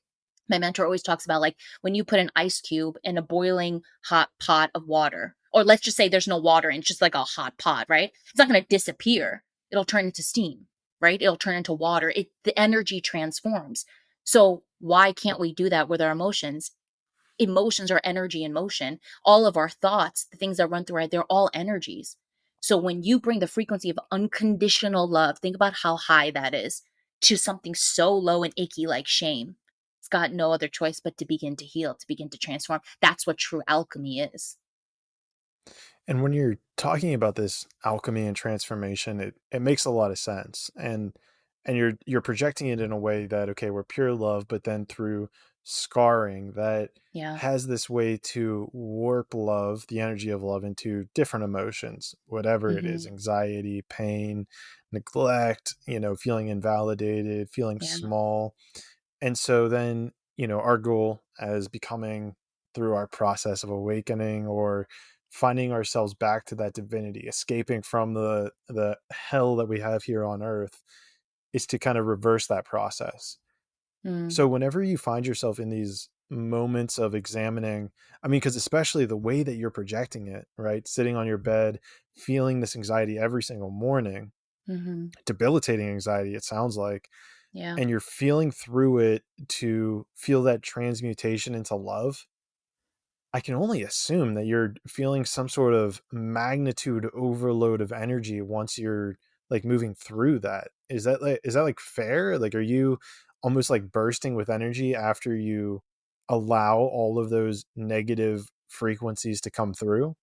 My mentor always talks about like when you put an ice cube in a boiling hot pot of water, or let's just say there's no water and it's just like a hot pot, right? It's not going to disappear. It'll turn into steam, right? It'll turn into water. The energy transforms. So why can't we do that with our emotions? Emotions are energy in motion. All of our thoughts, the things that run through our, they're all energies. So when you bring the frequency of unconditional love, think about how high that is to something so low and icky like shame. It's got no other choice but to begin to heal, to begin to transform. That's what true alchemy is. And when you're talking about this alchemy and transformation, it makes a lot of sense. And you're projecting it in a way that, okay, we're pure love, but then through scarring that Yeah. has this way to warp love, the energy of love, into different emotions, whatever it is, Hmm. anxiety, pain, neglect, feeling invalidated, feeling Yeah. small. And so then, our goal as becoming through our process of awakening or finding ourselves back to that divinity, escaping from the hell that we have here on earth, is to kind of reverse that process. Mm. So whenever you find yourself in these moments of examining, I mean, because especially the way that you're projecting it, right? Sitting on your bed, feeling this anxiety every single morning, Hmm. debilitating anxiety, it sounds like, Yeah. and you're feeling through it to feel that transmutation into love. I can only assume that you're feeling some sort of magnitude overload of energy once you're like moving through that. Is that like fair? Like, are you almost like bursting with energy after you allow all of those negative frequencies to come through?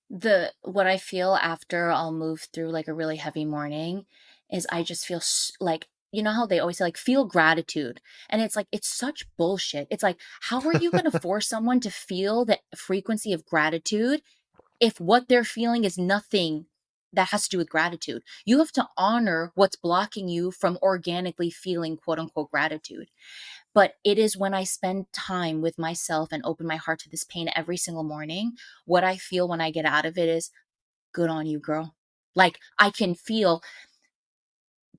The what I feel after I'll move through like a really heavy morning is I just feel like, you know how they always say like feel gratitude, and it's like it's such bullshit. It's like, how are you going to force someone to feel the frequency of gratitude if what they're feeling is nothing that has to do with gratitude? You have to honor what's blocking you from organically feeling quote unquote gratitude. But it is when I spend time with myself and open my heart to this pain every single morning, what I feel when I get out of it is good on you, girl. Like I can feel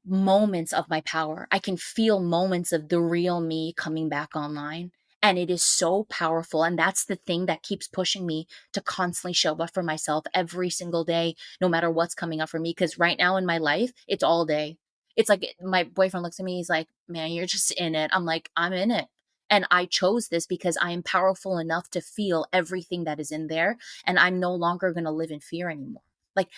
moments of my power. I can feel moments of the real me coming back online. And it is so powerful. And that's the thing that keeps pushing me to constantly show up for myself every single day, no matter what's coming up for me. Because right now in my life, it's all day. It's like my boyfriend looks at me, he's like, man, you're just in it. I'm like, I'm in it. And I chose this because I am powerful enough to feel everything that is in there. And I'm no longer going to live in fear anymore. Like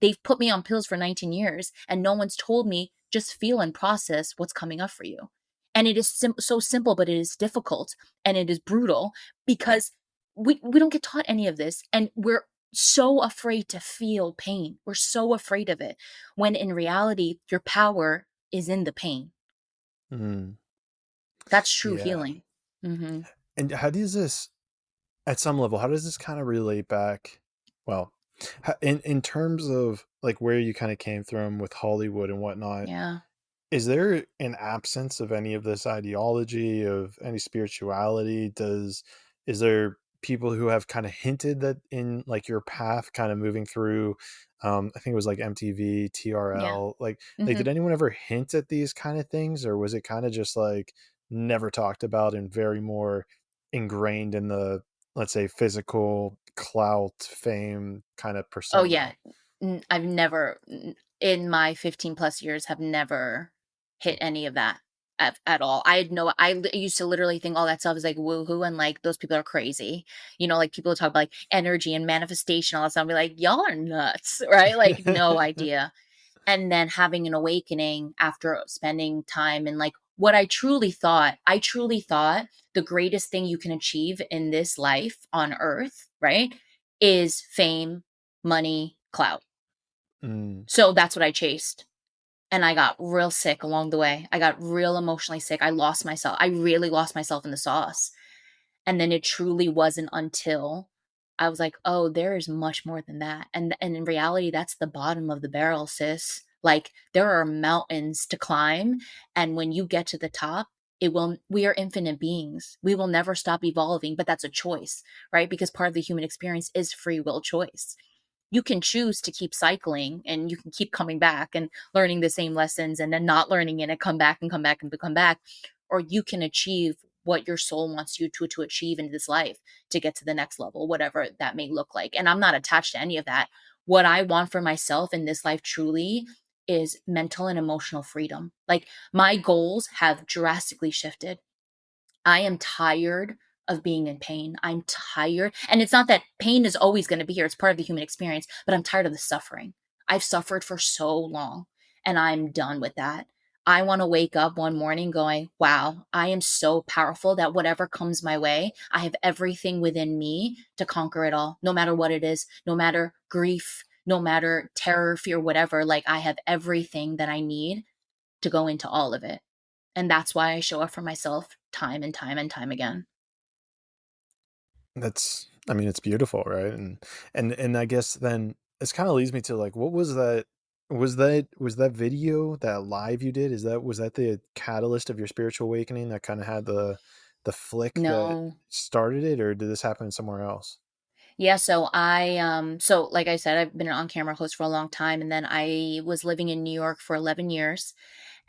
they've put me on pills for 19 years and no one's told me just feel and process what's coming up for you. And it is so simple, but it is difficult and it is brutal because we don't get taught any of this, and we're so afraid to feel pain. We're so afraid of it, when in reality your power is in the pain. Mm, That's true yeah. healing. Hmm. And how does this, at some level, how does this kind of relate back? Well, in terms of like where you kind of came from with Hollywood and whatnot, Yeah. is there an absence of any of this ideology, of any spirituality? Is there people who have kind of hinted that in like your path, kind of moving through, I think it was like MTV, Yeah. TRL, like Hmm. did anyone ever hint at these kind of things, or was it kind of just like never talked about and very more ingrained in the, let's say, physical clout, fame kind of Oh yeah. persona? I've never, in my 15 plus years, have never hit any of that at all. I had no, used to literally think all that stuff is like woohoo, and like those people are crazy. Like people talk about like energy and manifestation, all that stuff. I'll be like, y'all are nuts, right? Like no idea. And then having an awakening after spending time in like what I truly thought the greatest thing you can achieve in this life on earth, right, is fame, money, clout. Mm, So that's what I chased. And I got real sick along the way. I got real emotionally sick. I lost myself. I really lost myself in the sauce. And then it truly wasn't until I was like, oh, there is much more than that. And in reality, that's the bottom of the barrel, sis. Like there are mountains to climb. And when you get to the top, we are infinite beings. We will never stop evolving, but that's a choice, right? Because part of the human experience is free will choice. You can choose to keep cycling, and you can keep coming back and learning the same lessons and then not learning it and come back and come back and come back. Or you can achieve what your soul wants you to achieve in this life, to get to the next level, whatever that may look like. And I'm not attached to any of that. What I want for myself in this life truly is mental and emotional freedom. Like my goals have drastically shifted. I am tired of being in pain. I'm tired. And it's not that pain is always going to be here, it's part of the human experience, but I'm tired of the suffering. I've suffered for so long, and I'm done with that. I want to wake up one morning going, wow, I am so powerful that whatever comes my way, I have everything within me to conquer it all, no matter what it is, no matter grief, no matter terror, fear, whatever. Like I have everything that I need to go into all of it. And that's why I show up for myself time and time and time again. That's, I mean, it's beautiful, right? And I guess then this kind of leads me to like, what was that? Was that video, that live you did? Was that the catalyst of your spiritual awakening that kind of had the flick that No. started it, or did this happen somewhere else? Yeah, so so like I said, I've been an on-camera host for a long time, and then I was living in New York for 11 years.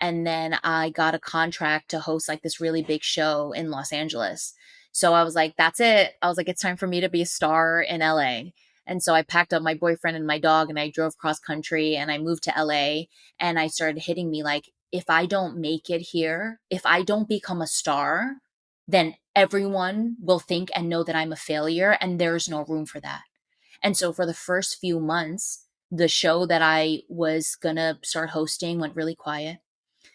And then I got a contract to host like this really big show in Los Angeles. So I was like, that's it. I was like, it's time for me to be a star in LA. And so I packed up my boyfriend and my dog, and I drove cross country, and I moved to LA. And I started hitting me like, if I don't make it here, if I don't become a star, then everyone will think and know that I'm a failure, and there's no room for that. And so for the first few months, the show that I was gonna start hosting went really quiet.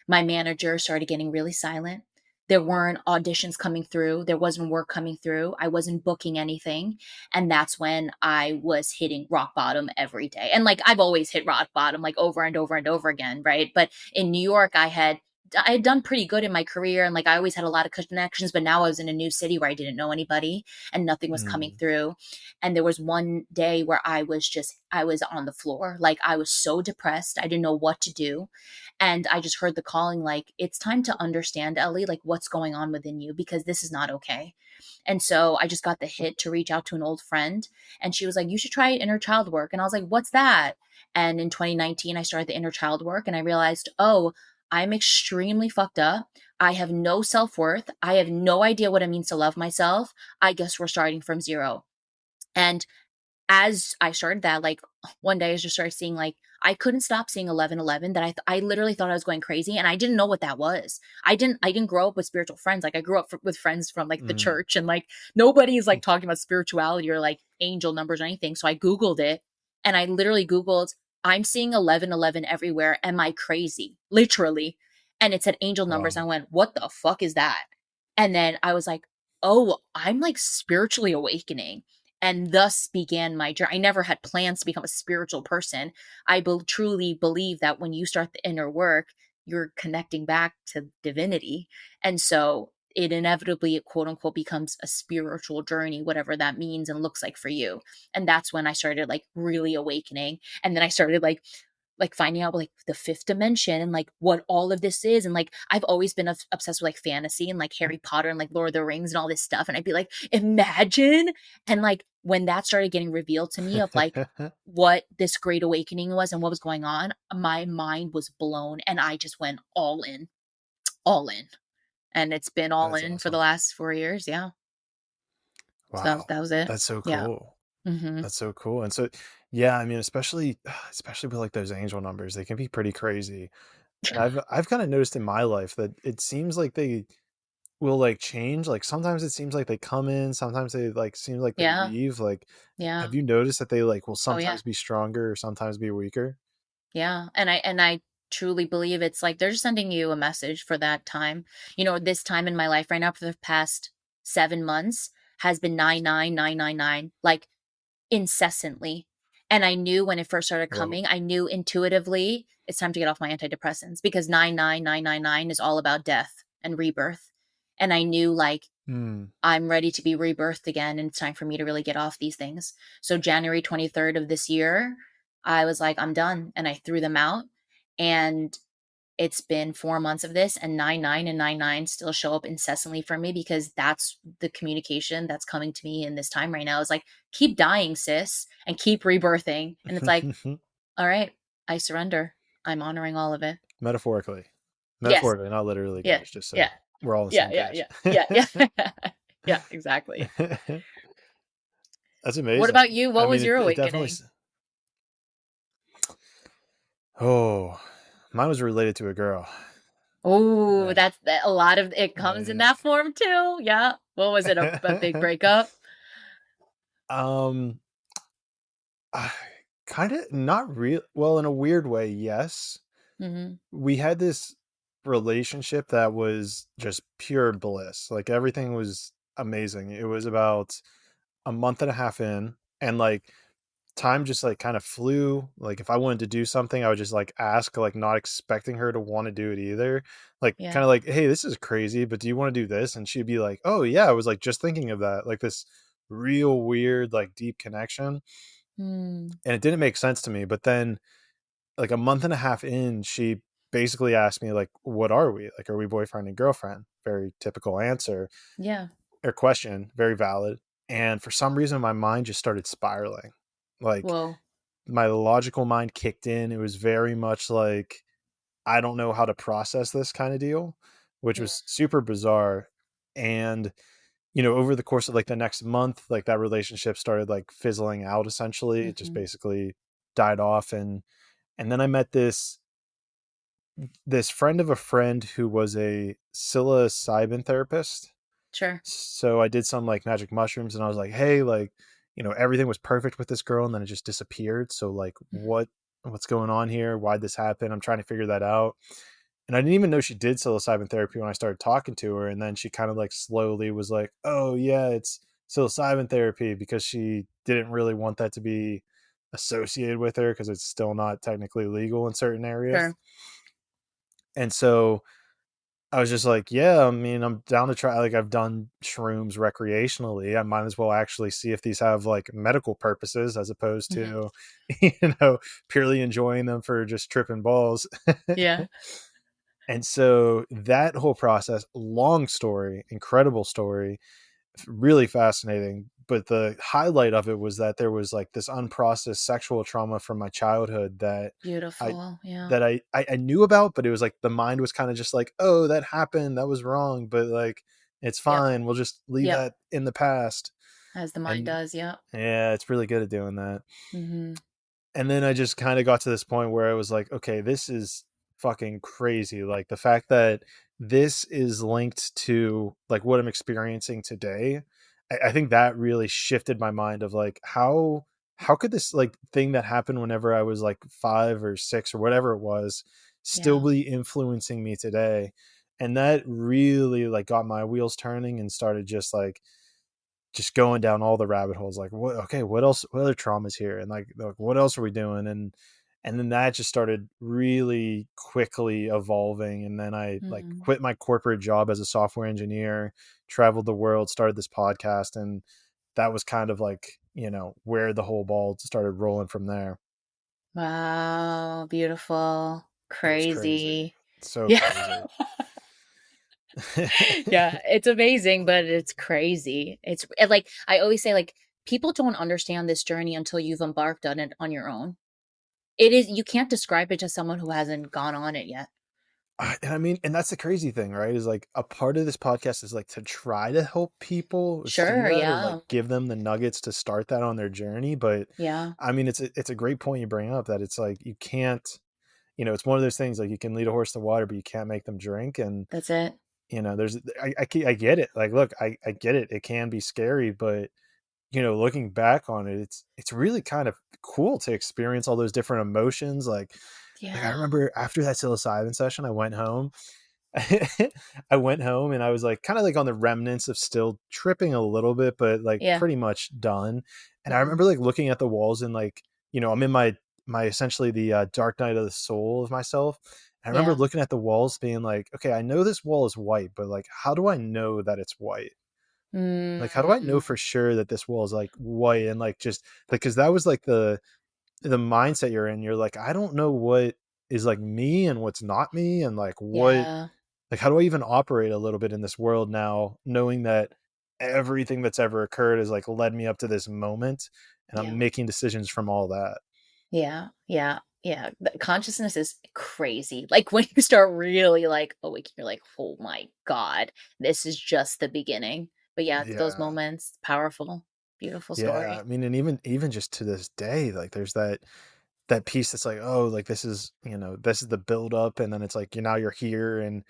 My manager started getting really silent. There weren't auditions coming through. There wasn't work coming through. I wasn't booking anything. And that's when I was hitting rock bottom every day. And like I've always hit rock bottom like over and over and over again, right? But in New York, I had done pretty good in my career, and like I always had a lot of connections, but now I was in a new city where I didn't know anybody and nothing was coming Mm, through. And there was one day where I was on the floor. Like I was so depressed. I didn't know what to do. And I just heard the calling, like, it's time to understand, Ellie, like what's going on within you, because this is not okay. And so I just got the hit to reach out to an old friend, and she was like, you should try inner child work. And I was like, what's that? And in 2019, I started the inner child work, and I realized, oh, I'm extremely fucked up. I have no self worth. I have no idea what it means to love myself. I guess we're starting from zero. And as I started that, like one day I just started seeing like I couldn't stop seeing 1111, that I literally thought I was going crazy, and I didn't know what that was. I didn't grow up with spiritual friends. Like I grew up with friends from like the mm, church, and like nobody's like talking about spirituality or like angel numbers or anything. So I googled it, and I literally googled, I'm seeing 1111 everywhere. Am I crazy? Literally. And it said angel numbers. wow. I went, what the fuck is that? And then I was like, oh, I'm like spiritually awakening. And thus began my journey. I never had plans to become a spiritual person. I truly believe that when you start the inner work, you're connecting back to divinity. And so it inevitably, quote unquote, becomes a spiritual journey, whatever that means and looks like for you. And that's when I started like really awakening. And then I started like finding out like the fifth dimension and like what all of this is. And like I've always been obsessed with like fantasy and like Harry Potter and like Lord of the Rings and all this stuff. And I'd be like, imagine. And like when that started getting revealed to me of like what this great awakening was and what was going on, my mind was blown and I just went all in, all in. And it's been all That's in for the awesome. last 4 years. Yeah. So Wow. that was it. That's so Yeah. cool. Mm-hmm. That's so cool. And so, yeah, I mean, especially with like those angel numbers, they can be pretty crazy. And I've kind of noticed in my life that it seems like they will like change. Like sometimes it seems like they come in, sometimes they like seem like they Yeah. leave. Like, Yeah. have you noticed that they like will Oh yeah. sometimes be stronger or sometimes be weaker? Yeah. And I truly believe it's like they're just sending you a message for that time. You know, this time in my life right now for the past 7 months has been 99999, like incessantly. And I knew when it first started Whoa. coming, I knew intuitively it's time to get off my antidepressants because 99999 is all about death and rebirth. And I knew like Hmm. I'm ready to be rebirthed again and it's time for me to really get off these things. So January 23rd of this year, I was like, I'm done. And I threw them out. And it's been 4 months of this, and 99 and 99 still show up incessantly for me because that's the communication that's coming to me in this time right now. Is like, keep dying, sis, and keep rebirthing. And it's like, all right, I surrender. I'm honoring all of it. Metaphorically. Yes. Metaphorically, not literally, Yeah. guys, just Yeah. so we're all on the Yeah. same Yeah. page. Yeah. Yeah. Yeah. Yeah. Exactly. That's What amazing. about you? I What mean, was your it definitely. awakening? Oh, mine was related to a girl. Oh, Yeah. that's a lot of it comes in Yeah. that form too. Yeah. What was it? A big breakup? Um, kind of not real. Well, in a weird way, yes. Mm-hmm. We had this relationship that was just pure bliss. Like everything was amazing. It was about a month and a half in, and like time just like kind of flew. Like if I wanted to do something, I would just like ask, like not expecting her to want to do it either. Like Yeah. kind of like, hey, this is crazy, but do you want to do this? And she'd be like, oh yeah, I was like just thinking of that. Like this real weird, like deep connection. Mm. And it didn't make sense to me. But then like a month and a half in, she basically asked me, like, what are we? Like, are we boyfriend and girlfriend? Very typical answer Yeah. or question, very valid. And for some reason, my mind just started spiraling. Like, Whoa. my logical mind kicked in. It was very much like, I don't know how to process this kind of deal, which Mm. was super bizarre. And, over the course of like the next month, like that relationship started like fizzling out essentially. It just Mm-hmm. basically died off. And then I met this friend of a friend who was a psilocybin therapist. Sure. So I did some like magic mushrooms and I was like, hey, like, everything was perfect with this girl and then it just disappeared. So like Mm-hmm. what's going on here? Why'd this happen? I'm trying to figure that out. And I didn't even know she did psilocybin therapy when I started talking to her. And then she kind of like slowly was like, oh yeah, it's psilocybin therapy, because she didn't really want that to be associated with her because it's still not technically legal in certain areas. Sure. And so I was just like, yeah, I mean, I'm down to try. Like, I've done shrooms recreationally. I might as well actually see if these have like medical purposes as opposed Mm-hmm. to, purely enjoying them for just tripping balls. Yeah. And so that whole process, long story, incredible story, really fascinating. But the highlight of it was that there was like this unprocessed sexual trauma from my childhood I Beautiful. Yeah. I knew about, but it was like the mind was kind of just like, oh, that happened, that was wrong, but like it's Yep. fine. We'll just leave Yep. that in the past. As the mind And does. Yep. yeah, it's really good at doing that. Mm-hmm. And then I just kind of got to this point where I was like, okay, this is fucking crazy. Like the fact that this is linked to like what I'm experiencing today, I think that really shifted my mind of like how could this like thing that happened whenever I was like 5 or 6 or whatever it was still Yeah. be influencing me today. And that really like got my wheels turning and started just going down all the rabbit holes. Like, what else, what other traumas here? And like what else are we doing? And then that just started really quickly evolving. And then I like Mm. quit my corporate job as a software engineer, traveled the world, started this podcast. And that was kind of like, where the whole ball started rolling from there. Wow, beautiful. It was crazy. Crazy. So Yeah. crazy. Yeah, it's amazing, but it's crazy. It's like I always say, like, people don't understand this journey until you've embarked on it on your own. It is, you can't describe it to someone who hasn't gone on it yet. And I mean, and that's the crazy thing, right? Is like a part of this podcast is like to try to help people see Sure, that or like yeah. give them the nuggets to start that on their journey. But Yeah. I mean, it's a great point you bring up that it's like you can't, it's one of those things like you can lead a horse to water, but you can't make them drink. And That's it. there's I get it. Like, look, I get it. It can be scary, but looking back on it, it's really kind of cool to experience all those different emotions. Like I Yeah. remember after that psilocybin session, I went home. I went home and I was like kind of like on the remnants of still tripping a little bit, but like Yeah. pretty much done. And I Mhm. remember like looking at the walls and like, I'm in my essentially the dark night of the soul of myself. And I remember Yeah. looking at the walls being like, okay, I know this wall is white, but like, how do I know that it's white? Like, how do I know Mm. for sure that this wall is like white? And like, just like, cause that was like the mindset you're in. You're like, I don't know what is like me and what's not me. And Yeah. like, how do I even operate a little bit in this world now, knowing that everything that's ever occurred has like led me up to this moment and I'm Yeah. making decisions from all that. Yeah. Yeah. Yeah. The consciousness is crazy. Like when you start really like awake, you're like, oh my God, this is just the beginning. But yeah, it's those Yeah. moments, powerful, beautiful Yeah. I story. mean, and even just to this day, like there's that piece that's like, oh, like this is the build up. And then it's like, now you're here. And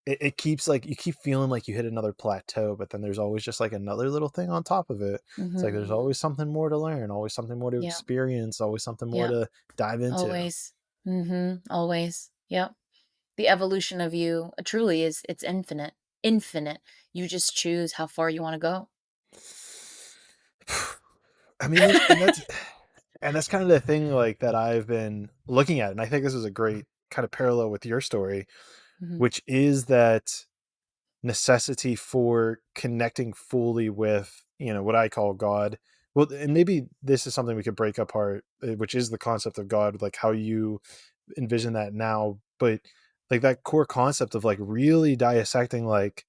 it keeps like, you keep feeling like you hit another plateau, but then there's always just like another little thing on top of it. It's like, there's Hmm. always something more to learn, always something more to Yeah. experience, always something more Yeah. to dive into. Always. Always. Yep. The evolution of you truly is, it's infinite. Infinite. You just choose how far you want to go. I mean, and that's kind of the thing like that I've been looking at. And I think this is a great kind of parallel with your story, Hmm. which is that necessity for connecting fully with, what I call God. Well, and maybe this is something we could break apart, which is the concept of God, like how you envision that now. But like that core concept of like really dissecting, like,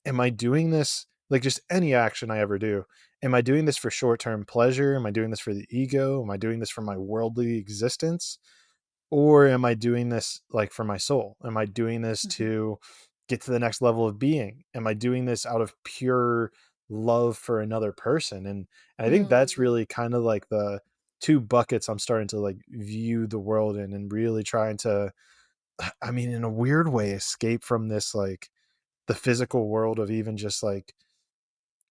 am I doing this, like just any action I ever do? Am I doing this for short term pleasure? Am I doing this for the ego? Am I doing this for my worldly existence? Or am I doing this like for my soul? Am I doing this Hmm. to get to the next level of being? Am I doing this out of pure love for another person? And I think that's Mm. really kind of like the two buckets I'm starting to like view the world in and really trying to, I mean, in a weird way, escape from this like the physical world of even just like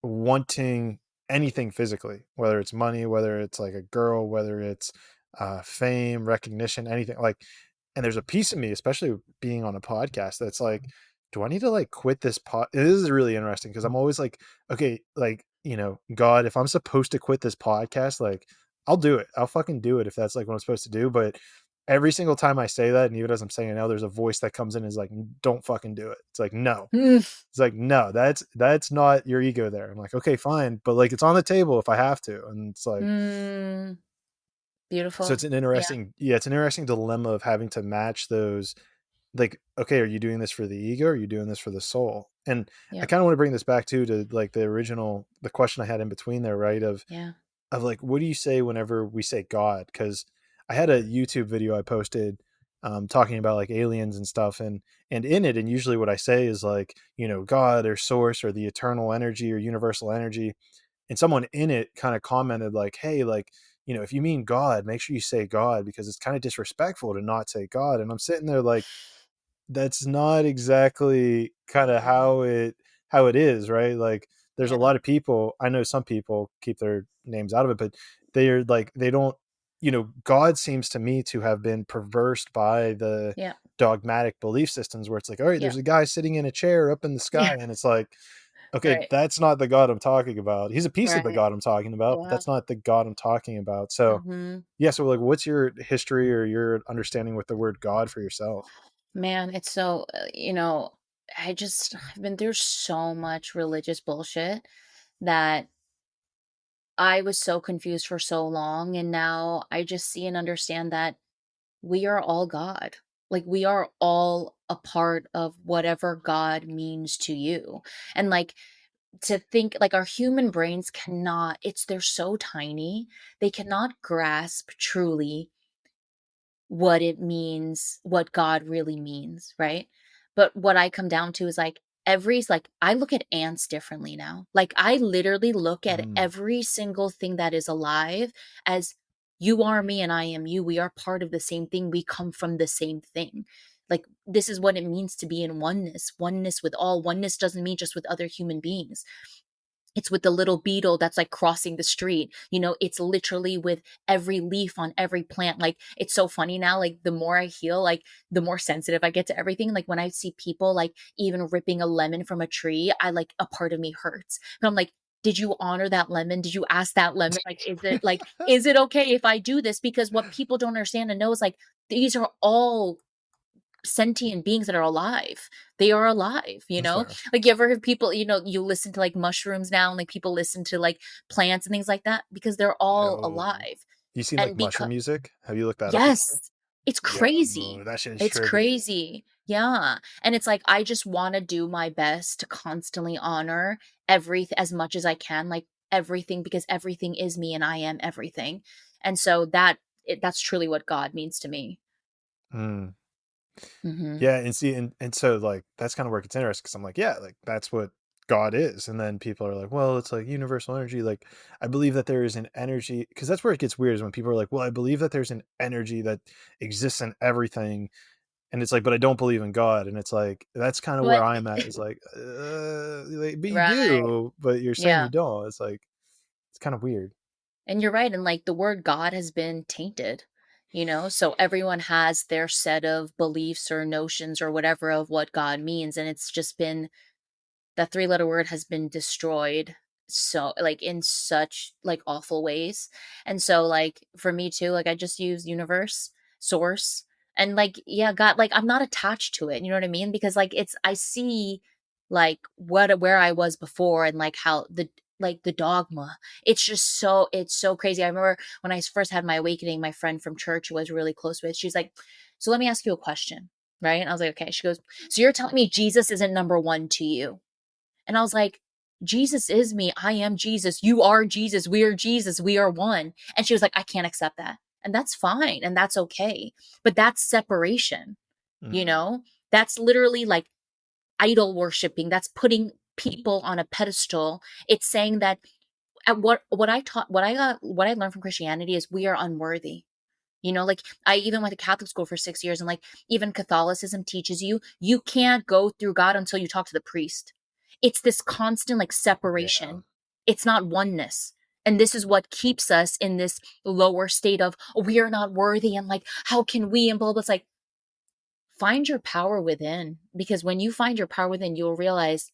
wanting anything physically, whether it's money, whether it's like a girl, whether it's fame, recognition, anything like. And there's a piece of me, especially being on a podcast, that's like, do I need to like quit this This is really interesting because I'm always like, okay, like, God, if I'm supposed to quit this podcast, like, I'll do it. I'll fucking do it if that's like what I'm supposed to do. But every single time I say that, and even as I'm saying it now, there's a voice that comes in and is like, don't fucking do it. It's like, no. Mm. It's like, no, that's not your ego there. I'm like, okay, fine, but like it's on the table if I have to. And it's like, Mm. so Beautiful. it's an Yeah. interesting, yeah, it's an interesting dilemma of having to match those. Like, okay, are you doing this for the ego? Or are you doing this for the soul? And I Yep. kind of want to bring this back too to like the question I had in between there, right? Yeah. Of like, what do you say whenever we say God? Because I had a YouTube video I posted talking about like aliens and stuff, and in it, and usually what I say is like, God or source or the eternal energy or universal energy. And someone in it kind of commented like, hey, like, if you mean God, make sure you say God because it's kind of disrespectful to not say God. And I'm sitting there like, that's not exactly kind of Mm. how it is, right? Like there's a Yeah. lot of people, I know some people keep their names out of it, but they are like, they don't, God seems to me to have been perversed by the Yeah. dogmatic belief systems where it's like, all right, Yeah. there's a guy sitting in a chair up in the Yeah. sky, and it's like, okay, Right. that's not the God I'm talking about. He's a piece of the Right. God I'm talking about, but Yeah. that's not the God I'm talking about. So Hmm. yeah, so like, what's your history or your understanding with the word God for yourself? Man, it's so, I've been through so much religious bullshit that I was so confused for so long. And now I just see and understand that we are all God. Like, we are all a part of whatever God means to you. And like, to think like our human brains cannot, they're so tiny, they cannot grasp truly what it means, what God really means, right? But what I come down to is like I look at ants differently now. Like, I literally look at Mm, every single thing that is alive as you are me and I am you. We are part of the same thing. We come from the same thing. Like, this is what it means to be in oneness. Oneness with all. Oneness doesn't mean just with other human beings. It's with the little beetle that's like crossing the street. It's literally with every leaf on every plant. Like, it's so funny now. Like, the more I heal, like, the more sensitive I get to everything. Like, when I see people like even ripping a lemon from a tree, a part of me hurts. But I'm like, did you honor that lemon? Did you ask that lemon? Is it okay if I do this? Because what people don't understand and know is like, these are all sentient beings that are alive. They are alive, that's fair. like, you ever heard people, you listen to like mushrooms now, and like people listen to like plants and things like that because they're all Yo, alive. you seen like And because mushroom music? Have you looked that up before? yes, it's Yo, crazy. that shit is It's trippy. crazy. Yeah. And it's like, I just want to do my best to constantly honor as much as I can, like everything, because everything is me and I am everything. And so that's truly what God means to me. Mm. Hmm. Yeah, and see, and so like that's kind of where it gets interesting because I'm like, yeah, like that's what God is, and then people are like, well, it's like universal energy. Like, I believe that there is an energy because that's where it gets weird is when people are like, well, I believe that there's an energy that exists in everything, and it's like, but I don't believe in God, and it's like that's kind of where But I'm at. Is like, but you right. do, but you're saying you Yeah. don't. It's like it's kind of weird. And you're right. And like, the word God has been tainted, so everyone has their set of beliefs or notions or whatever of what God means. And it's just been, that three-letter word has been destroyed, so like in such like awful ways. And so like for me too, like I just use universe, source, and like, yeah, God, like I'm not attached to it, you know what I mean? Because like, I see like where I was before, and like how the dogma, it's so crazy. I remember when I first had my awakening, my friend from church who I was really close with, she's like, so let me ask you a question, right? And I was like, okay. She goes, so you're telling me Jesus isn't number one to you? And I was like, Jesus is me. I am Jesus. You are Jesus. We are Jesus. We are one. And she was like, I can't accept that. And that's fine. And that's okay. But that's separation, you Mm. know? That's literally like idol worshiping. That's putting people on a pedestal. It's saying that what I taught, what I learned from Christianity is we are unworthy. Like, I even went to Catholic school for 6 years, and like, even Catholicism teaches you can't go through God until you talk to the priest. It's this constant like Yeah. separation. It's not oneness. And this is what keeps us in this lower state of, oh, we are not worthy, and like, how can we, and blah blah. It's like, find your power within, because when you find your power within, you'll realize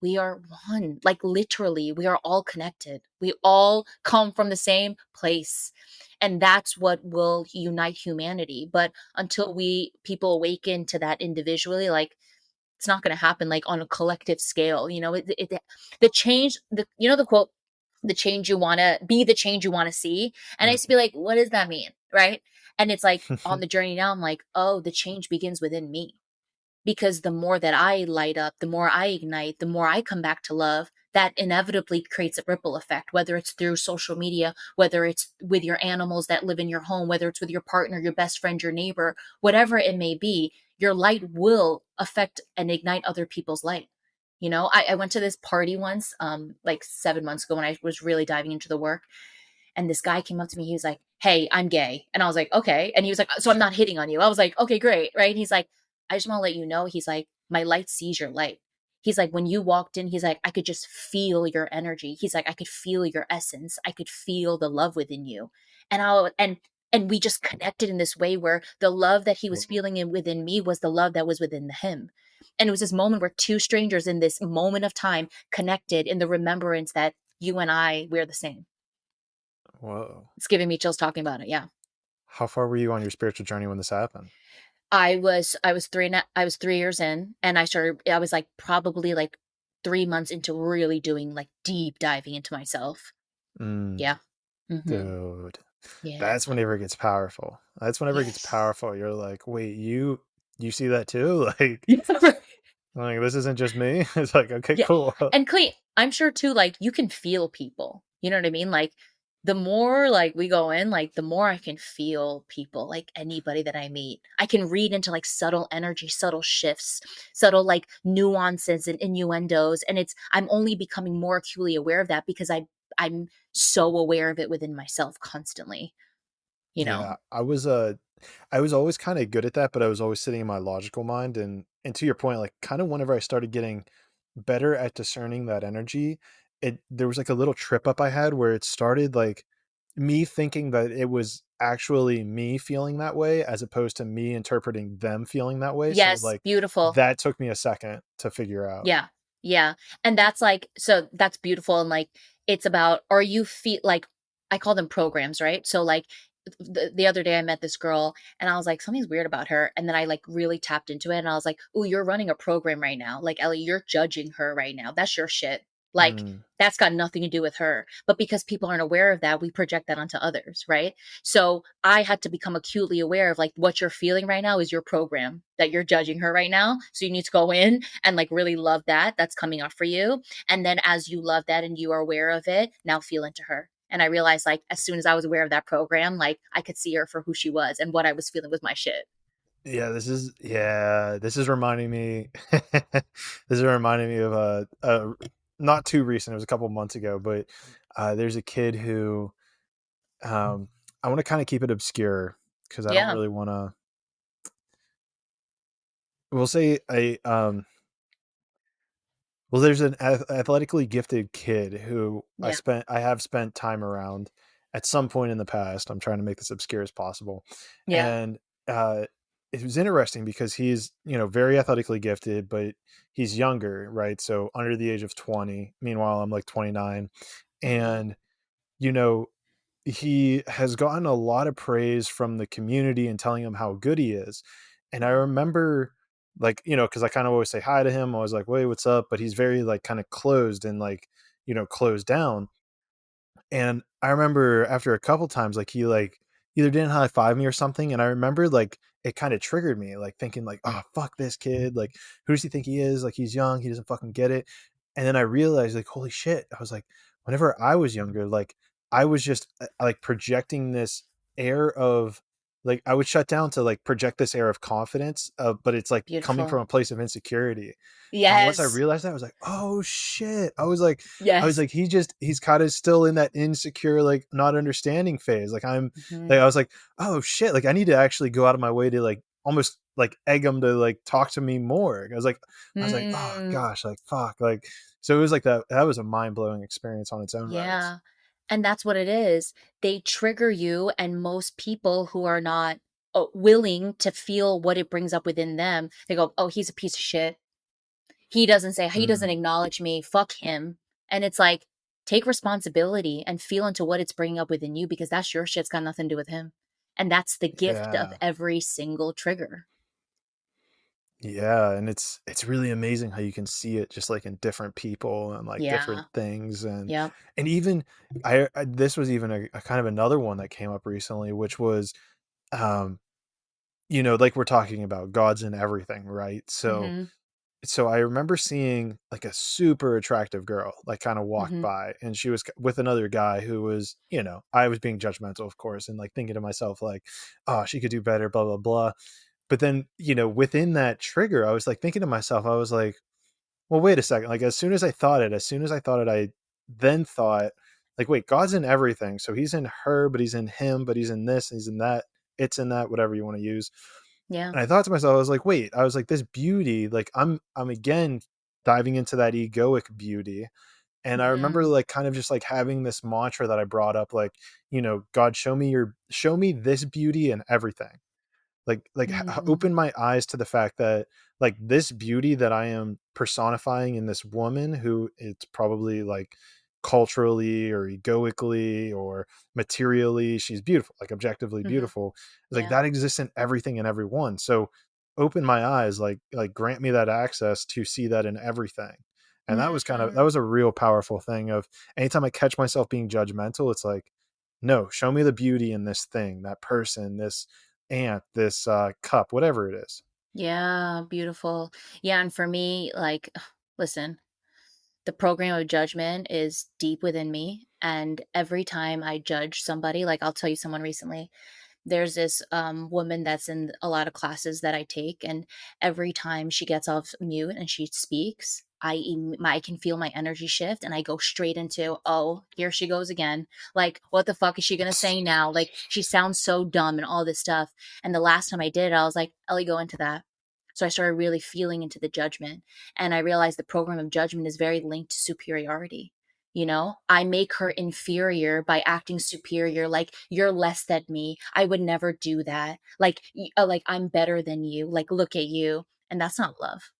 we are one. Like, literally, we are all connected. We all come from the same place. And that's what will unite humanity. But until people awaken to that individually, like, it's not going to happen like on a collective scale. The change, the quote, the change you want to be, the change you want to see. And I used to be like, what does that mean? Right. And it's like, on Mm. the journey now, I'm like, oh, the change begins within me, because the more that I light up, the more I ignite, the more I come back to love, that inevitably creates a ripple effect, whether it's through social media, whether it's with your animals that live in your home, whether it's with your partner, your best friend, your neighbor, whatever it may be, your light will affect and ignite other people's light. I went to this party once, like 7 months ago, when I was really diving into the work. And this guy came up to me. He was like, hey, I'm gay. And I was like, okay. And he was like, so I'm not hitting on you. I was like, okay, great. Right. And he's like, I just want to let you know. He's like, my light sees your light. He's like, when you walked in, he's like, I could just feel your energy. He's like, I could feel your essence. I could feel the love within you. And And we just connected in this way where the love that he was Whoa. feeling within me was the love that was within him. And it was this moment where two strangers in this moment of time connected in the remembrance that you and we're the same. Whoa. It's giving me chills talking about it. Yeah. How far were you on your spiritual journey when this happened? I was 3 years in, and I was like probably like 3 months into really doing like deep diving into myself. Mm, Yeah. Mm-hmm. dude, Yeah. that's whenever it gets powerful. That's whenever it gets Yes. powerful. You're like, wait, you see that too? Like this isn't just me. It's like, okay, Yeah. cool. And Clay, I'm sure too, like you can feel people. You know what I mean? Like the more like we go in, like the more I can feel people, like anybody that I meet. I can read into like subtle energy, subtle shifts, subtle like nuances and innuendos. And I'm only becoming more acutely aware of that because I'm so aware of it within myself constantly, you know? Yeah, I was always kind of good at that, but I was always sitting in my logical mind, and to your point, like kind of whenever I started getting better at discerning that energy, there was like a little trip up I had where it started like me thinking that it was actually me feeling that way as opposed to me interpreting them feeling that way. So Yes, like beautiful. that took me a second to figure out. Yeah. Yeah. And that's like, so that's beautiful. And like, it's about, or you feel like, I call them programs, right? So like the other day I met this girl and I was like, something's weird about her. And then I like really tapped into it and I was like, oh, you're running a program right now. Like, Ellie, you're judging her right now. That's your shit. Like, Mm, that's got nothing to do with her. But because people aren't aware of that, we project that onto others, right? So I had to become acutely aware of like what you're feeling right now is your program that you're judging her right now. So you need to go in and like really love that that's coming up for you. And then as you love that and you are aware of it, now feel into her. And I realized like as soon as I was aware of that program, like I could see her for who she was and what I was feeling was my shit. this is reminding me this is reminding me of a not too recent, it was a couple months ago, but there's a kid who I want to kind of keep it obscure because I don't Yeah. really want to. We'll say well, there's an athletically gifted kid who Yeah. I have spent time around at some point in the past. I'm trying to make this obscure as possible, Yeah. and uh, it was interesting because he's very athletically gifted, but he's younger, right? So under the age of 20. Meanwhile, I'm like 29, Hmm. and you know he has gotten a lot of praise from the community and telling him how good he is. And I remember like, cause I kind of always say hi to him. I was like, wait, what's up? But he's very like kind of closed and like, closed down. And I remember after a couple times, like he like either didn't high five me or something. And I remember like it kind of triggered me, like thinking like, oh, fuck this kid. Like, who does he think he is? Like, he's young. He doesn't fucking get it. And then I realized like, holy shit. I was like, whenever I was younger, like I was just like projecting this air of like, I would shut down to like project this air of confidence, but it's like coming Beautiful. from a place of insecurity. And once I Yes. realized that, I was like, "Oh shit!" I was Yes. like, he's kind of still in that insecure, like not understanding phase. Hmm. I was like, "Oh shit!" Like I need to actually go out of my way to like almost like egg him to like talk to me more. I was like, "Oh Mm. gosh, like fuck!" Like so it was like that. That was a mind blowing experience on its own right. Yeah. And that's what it is. They trigger you, and most people who are not willing to feel what it brings up within them, they go, "Oh, he's a piece of shit. He Mm, doesn't acknowledge me. Fuck him." And it's like, take responsibility and feel into what it's bringing up within you because that's your shit. It's got nothing to do with him. And that's the gift of yeah. every single trigger. Yeah, and it's really amazing how you can see it just like in different people and like different Yeah. things, Yep. and even I this was even a kind of another one that came up recently, which was um like we're talking about gods and everything, right? So Mm-hmm. I remember seeing like a super attractive girl like kind of walk Mm-hmm. by, and she was with another guy who was, I was being judgmental, of course, and like thinking to myself like, oh, she could do better, blah blah blah. But then, within that trigger, I was like thinking to myself, I was like, well, wait a second. Like as soon as I thought it, I then thought, like, wait, God's in everything. So he's in her, but he's in him, but he's in this, he's in that, it's in that, whatever you want to use. Yeah. And I thought to myself, I was like, wait, I was like, this beauty, like I'm again diving into that egoic beauty. And I remember Mm, like kind of just like having this mantra that I brought up, like, God, show me this beauty in everything. mm, Open my eyes to the fact that like this beauty that I am personifying in this woman, who it's probably like culturally or egoically or materially, she's beautiful, like objectively hmm. beautiful. It's like Yeah. that exists in everything and everyone. So open my eyes, like grant me that access to see that in everything. And that Mm. was a real powerful thing of anytime I catch myself being judgmental, it's like, no, show me the beauty in this thing, that person, this ant, this cup, whatever it is. Yeah, beautiful. Yeah, and for me, like, listen, the program of judgment is deep within me. And every time I judge somebody, like I'll tell you someone recently, there's this woman that's in a lot of classes that I take, and every time she gets off mute and she speaks, I can feel my energy shift, and I go straight into, oh, here she goes again. Like, what the fuck is she gonna say now? Like, she sounds so dumb and all this stuff. And the last time I did it, I was like, Ellie, go into that. So I started really feeling into the judgment, and I realized the program of judgment is very linked to superiority. I make her inferior by acting superior, like you're less than me. I would never do that. Like I'm better than you. Like, look at you. And that's not love,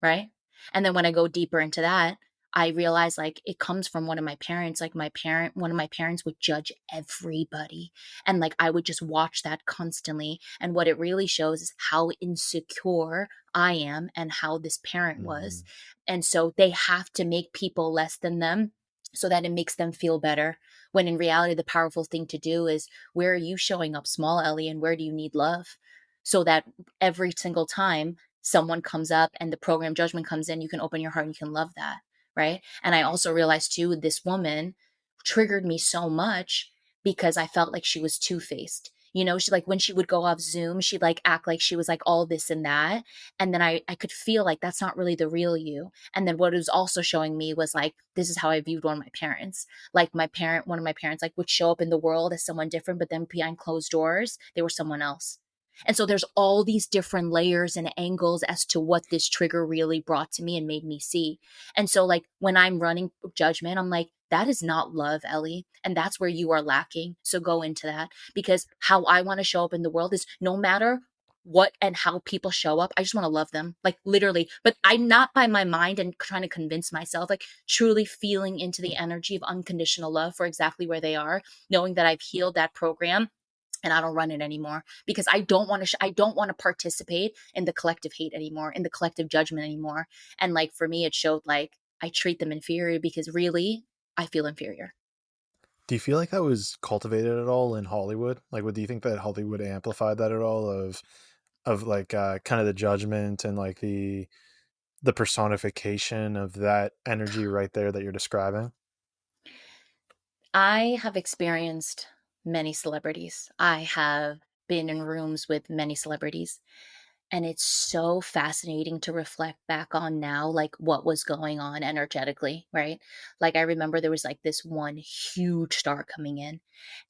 right? And then when I go deeper into that, I realize like it comes from one of my parents. Like one of my parents would judge everybody. And like I would just watch that constantly. And what it really shows is how insecure I am and how this parent was. Mhm. And so they have to make people less than them so that it makes them feel better. When in reality, the powerful thing to do is, where are you showing up small, Ellie, and where do you need love? So that every single time someone comes up and the program judgment comes in, you can open your heart and you can love that, right? And I also realized too, this woman triggered me so much because I felt like she was two-faced. She, like, when she would go off Zoom, she'd like act like she was like all this and that. And then I could feel like that's not really the real you. And then what it was also showing me was like, this is how I viewed one of my parents. Like one of my parents like would show up in the world as someone different, but then behind closed doors, they were someone else. And so there's all these different layers and angles as to what this trigger really brought to me and made me see. And so, like, when I'm running judgment, I'm like, that is not love, Ellie. And that's where you are lacking. So go into that, because how I want to show up in the world is, no matter what and how people show up, I just want to love them, like literally. But I'm not by my mind and trying to convince myself, like truly feeling into the energy of unconditional love for exactly where they are, knowing that I've healed that program and I don't run it anymore, because I don't want to I don't want to participate in the collective hate anymore, in the collective judgment anymore. And like for me, it showed like I treat them inferior because really I feel inferior. Do you feel like that was cultivated at all in Hollywood? Like, do you think that Hollywood amplified that at all of like kind of the judgment and like the personification of that energy right there that you're describing? I have experienced many celebrities. I have been in rooms with many celebrities. And it's so fascinating to reflect back on now, like what was going on energetically, right? Like I remember there was like this one huge star coming in,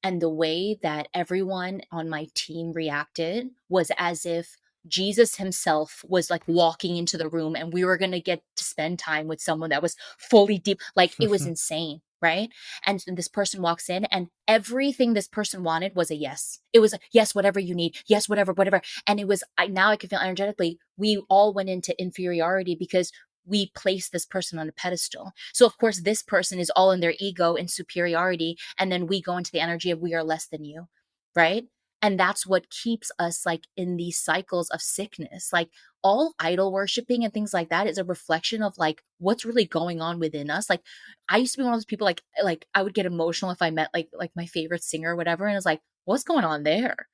and the way that everyone on my team reacted was as if Jesus himself was like walking into the room and we were going to get to spend time with someone that was fully deep. Like it was insane, right? And this person walks in and everything this person wanted was a yes. It was a yes, whatever you need. Yes, whatever, whatever. And it was, now I can feel energetically, we all went into inferiority because we placed this person on a pedestal. So of course, this person is all in their ego and superiority. And then we go into the energy of we are less than you, right? And that's what keeps us like in these cycles of sickness. Like all idol worshiping and things like that is a reflection of like what's really going on within us. Like I used to be one of those people like I would get emotional if I met like my favorite singer or whatever. And it's like, what's going on there?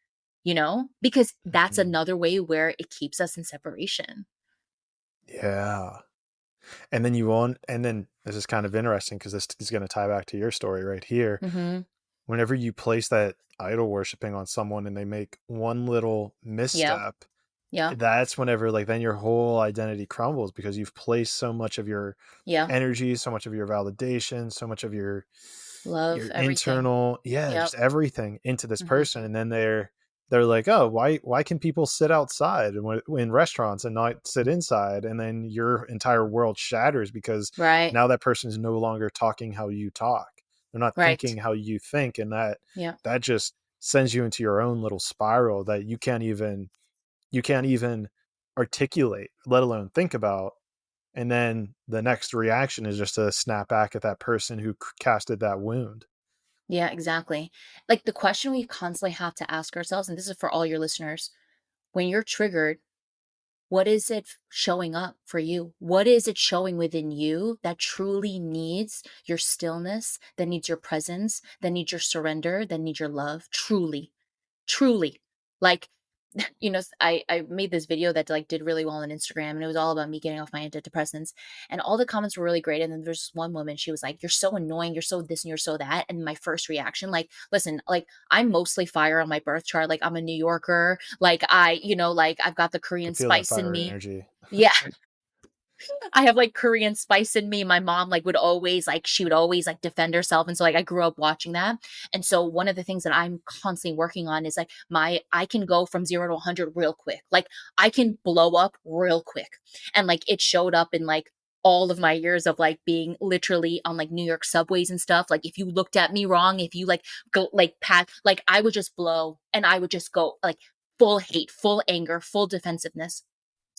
Because that's Mhm. another way where it keeps us in separation. Yeah. And then this is kind of interesting because this is going to tie back to your story right here. Mm-hmm. Whenever you place that idol worshiping on someone and they make one little Yep. misstep, Yep. that's whenever like then your whole identity crumbles because you've placed so much of your Yeah. energy, so much of your validation, so much of Love your everything. internal, yeah, Yep. just everything into this Mm-hmm. person. And then they're like, oh, why can people sit outside in restaurants and not sit inside? And then your entire world shatters because Right. now that person is no longer talking how you talk. They're not Right. thinking how you think, and Yeah. that just sends you into your own little spiral that you can't even articulate, let alone think about. And then the next reaction is just to snap back at that person who casted that wound. Yeah, exactly. Like the question we constantly have to ask ourselves, and this is for all your listeners, when you're triggered, what is it showing up for you? What is it showing within you that truly needs your stillness, that needs your presence, that needs your surrender, that needs your love? Truly, truly. Like, I made this video that like did really well on Instagram, and it was all about me getting off my antidepressants, and all the comments were really great. And then there's one woman, she was like, "You're so annoying, you're so this and you're so that." And my first reaction, like, listen, like I'm mostly fire on my birth chart. Like I'm a New Yorker. Like like I've got the I Korean can feel that spice in fire me. energy. Yeah, I have like Korean spice in me. My mom like would always like she would always like defend herself. And so like I grew up watching that. And so one of the things that I'm constantly working on is like I can go from 0 to 100 real quick. Like I can blow up real quick. And like it showed up in like all of my years of like being literally on like New York subways and stuff. Like if you looked at me wrong, if you like go like pat, like I would just blow and I would just go like full hate, full anger, full defensiveness.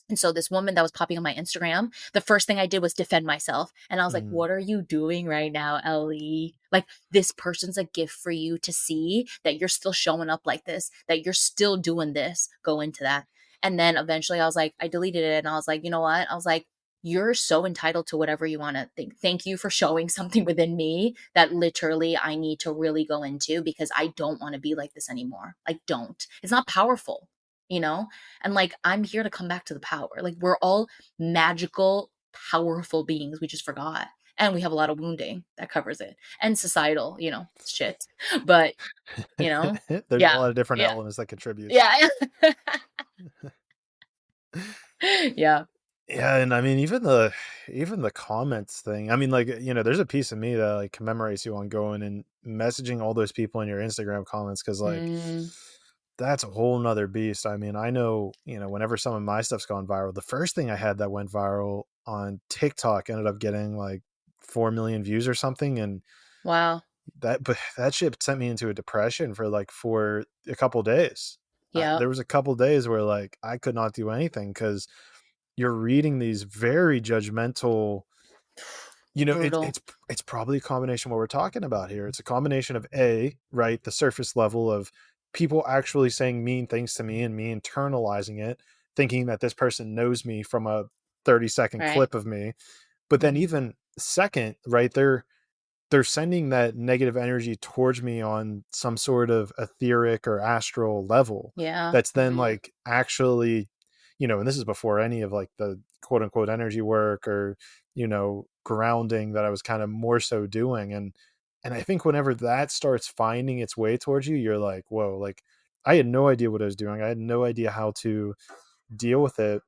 And so this woman that was popping on my Instagram, the first thing I did was defend myself. And I was like, Mm. what are you doing right now, Ellie? Like this person's a gift for you to see that you're still showing up like this, that you're still doing this, go into that. And then eventually I was like, I deleted it and I was like, you know what? I was like, you're so entitled to whatever you want to think. Thank you for showing something within me that literally I need to really go into because I don't want to be like this anymore. I don't. It's not powerful, you know? And like, I'm here to come back to the power. Like, we're all magical, powerful beings. We just forgot. And we have a lot of wounding that covers it and societal, shit. But, There's a yeah, lot of different yeah, elements that contributes. yeah, yeah. Yeah, and I mean even the comments thing. I mean, like, there's a piece of me that like commemorates you on going and messaging all those people in your Instagram comments because like Mm, that's a whole nother beast. I mean, I know, whenever some of my stuff's gone viral, the first thing I had that went viral on TikTok ended up getting like 4 million views or something, and wow. that shit sent me into a depression for a couple days. Yeah. There was a couple days where like I could not do anything because you're reading these very judgmental, Brutal. it's probably a combination of what we're talking about here. It's a combination of right, the surface level of people actually saying mean things to me and me internalizing it, thinking that this person knows me from a 30-second Right. clip of me. But then Mhm. even second, right, they're sending that negative energy towards me on some sort of etheric or astral level Yeah. that's then Mhm. like actually, and this is before any of like the quote unquote energy work or grounding that I was kind of more so doing. And I think whenever that starts finding its way towards you, you're like, whoa, like I had no idea what I was doing. I had no idea how to deal with it.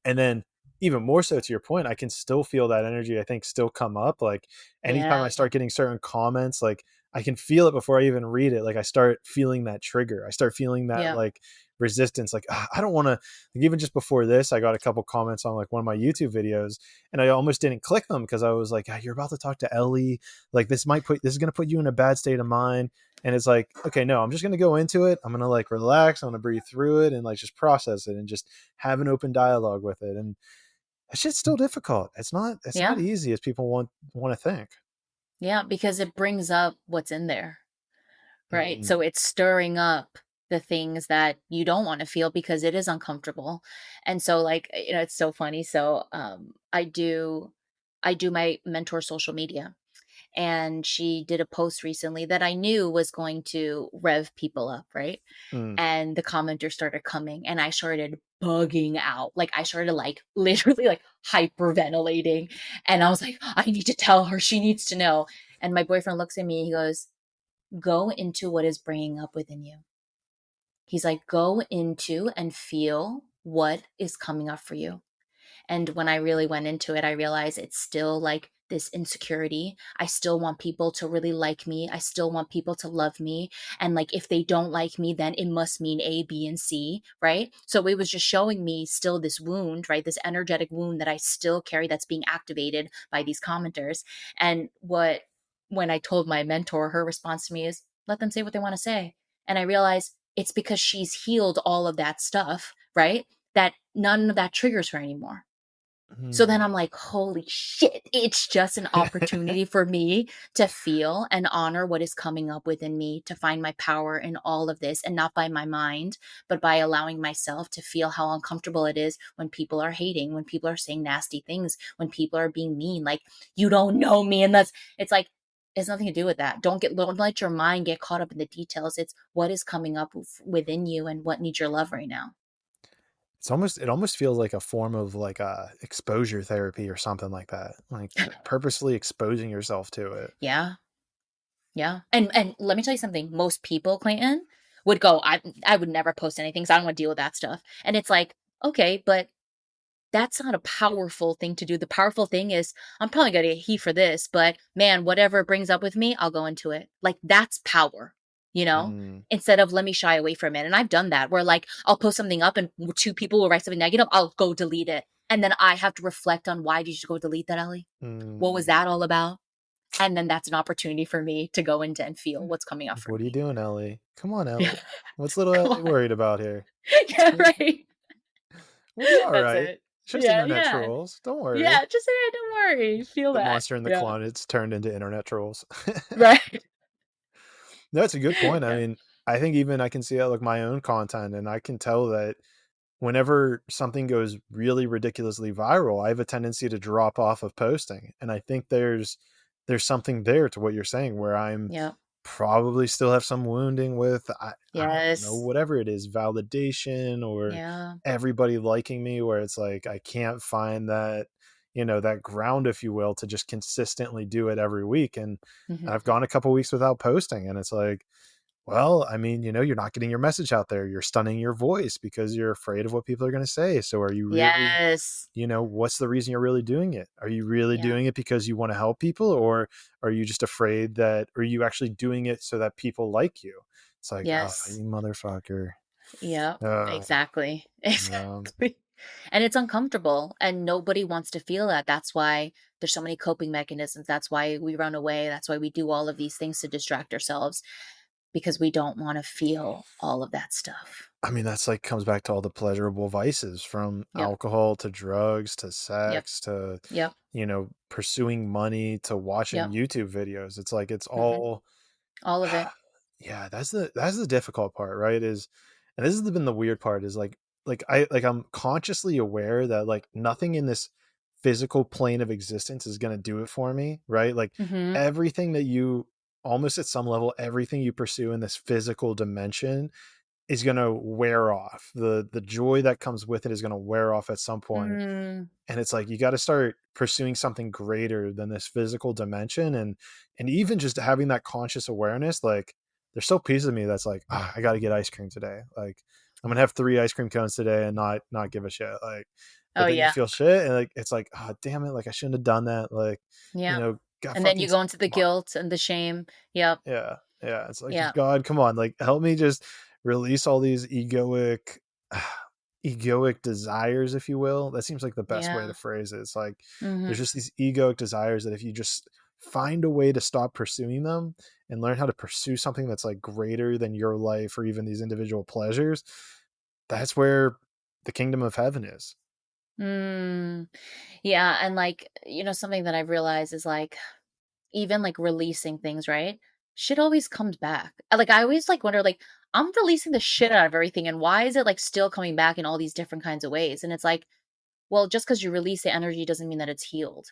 And then even more so to your point, I can still feel that energy, I think, still come up. Like anytime Yeah. I start getting certain comments, like I can feel it before I even read it. Like I start feeling that trigger. I start feeling that Yeah. like resistance. Like I don't want to, like, even just before this, I got a couple comments on like one of my YouTube videos and I almost didn't click them because I was like, "Ah, you're about to talk to Ellie. Like this is going to put you in a bad state of mind." And it's like, okay, no, I'm just going to go into it. I'm going to like relax. I'm going to breathe through it and like just process it and just have an open dialogue with it. And that shit's still difficult. It's not Yeah. easy as people want to think. Yeah. Because it brings up what's in there. Right. Mm, So it's stirring up the things that you don't want to feel because it is uncomfortable. And so like, it's so funny. So I do my mentor social media, and she did a post recently that I knew was going to rev people up, right? mm. And the commenters started coming and I started bugging out. Like I started like literally like hyperventilating. And I was like, I need to tell her, she needs to know. And my boyfriend looks at me, he goes, go into what is bringing up within you. He's like, go into and feel what is coming up for you. And when I really went into it, I realized it's still like this insecurity. I still want people to really like me. I still want people to love me. And like, if they don't like me, then it must mean A, B, and C, right? So it was just showing me still this wound, right? This energetic wound that I still carry that's being activated by these commenters. And when I told my mentor, her response to me is, let them say what they want to say. And I realized it's because she's healed all of that stuff, right? That none of that triggers her anymore. So then I'm like, holy shit, it's just an opportunity for me to feel and honor what is coming up within me, to find my power in all of this, and not by my mind, but by allowing myself to feel how uncomfortable it is when people are hating, when people are saying nasty things, when people are being mean, like, you don't know me. And it's like, it's nothing to do with that. Don't let your mind get caught up in the details. It's what is coming up within you and what needs your love right now. It almost feels like a form of like a exposure therapy or something like that. Like purposely exposing yourself to it. Yeah. Yeah. And let me tell you something. Most people, Clayton, would go, I would never post anything, so I don't want to deal with that stuff. And it's like, okay, but that's not a powerful thing to do. The powerful thing is, I'm probably going to get heat for this, but man, whatever it brings up with me, I'll go into it. Like, that's power, instead of let me shy away from it. And I've done that where like, I'll post something up and two people will write something negative. I'll go delete it. And then I have to reflect on, why did you go delete that, Ellie? What was that all about? And then that's an opportunity for me to go into and feel what's coming up for What are me. you doing, Ellie? Come on, Ellie. What's little Ellie worried about here? Yeah, right. We'll be all That's right. it. Just internet trolls. Don't worry. Yeah, just say, don't worry. Feel The that. monster and the clone, it's turned into internet trolls. Right. No, that's a good point. Yeah. I mean, I think even I can see that like my own content, and I can tell that whenever something goes really ridiculously viral, I have a tendency to drop off of posting. And I think there's something there to what you're saying, where I'm probably still have some wounding with, I don't know, whatever it is, validation or everybody liking me, where it's like, I can't find that, that ground, if you will, to just consistently do it every week. And I've gone a couple weeks without posting, and it's like, well, I mean, you're not getting your message out there. You're stunning your voice because you're afraid of what people are going to say. So are you really, what's the reason you're really doing it? Are you really doing it because you want to help people, or are you just afraid that, are you actually doing it so that people like you? It's like, oh, you motherfucker. Yeah, exactly. Exactly. And it's uncomfortable, and nobody wants to feel that. That's why there's so many coping mechanisms. That's why we run away. That's why we do all of these things to distract ourselves, because we don't want to feel all of that stuff. I mean, that's like, comes back to all the pleasurable vices, from alcohol to drugs to sex to, pursuing money to watching YouTube videos. It's like, it's all of it. Yeah, that's the difficult part, right? And this has been the weird part, is I'm consciously aware that like nothing in this physical plane of existence is going to do it for me, right? Like everything that you, almost at some level, everything you pursue in this physical dimension is going to wear off. The joy that comes with it is going to wear off at some point. And it's like, you got to start pursuing something greater than this physical dimension. And even just having that conscious awareness, like, there's still pieces of me that's like, I got to get ice cream today. Like, I'm going to have 3 ice cream cones today and not give a shit. Like, but then you feel shit, and like, it's like, oh, damn it. Like, I shouldn't have done that. Like, and then you go into the guilt and the shame. Yeah. It's like, God, come on, like, help me just release all these egoic desires, if you will. That seems like the best way to phrase it. It's like, there's just these egoic desires that if you just find a way to stop pursuing them and learn how to pursue something that's like greater than your life or even these individual pleasures, that's where the kingdom of heaven is. Yeah. And like, something that I've realized is like, even like releasing things, right? Shit always comes back. Like, I always like wonder, like, I'm releasing the shit out of everything, and why is it like still coming back in all these different kinds of ways? And it's like, well, just because you release the energy doesn't mean that it's healed,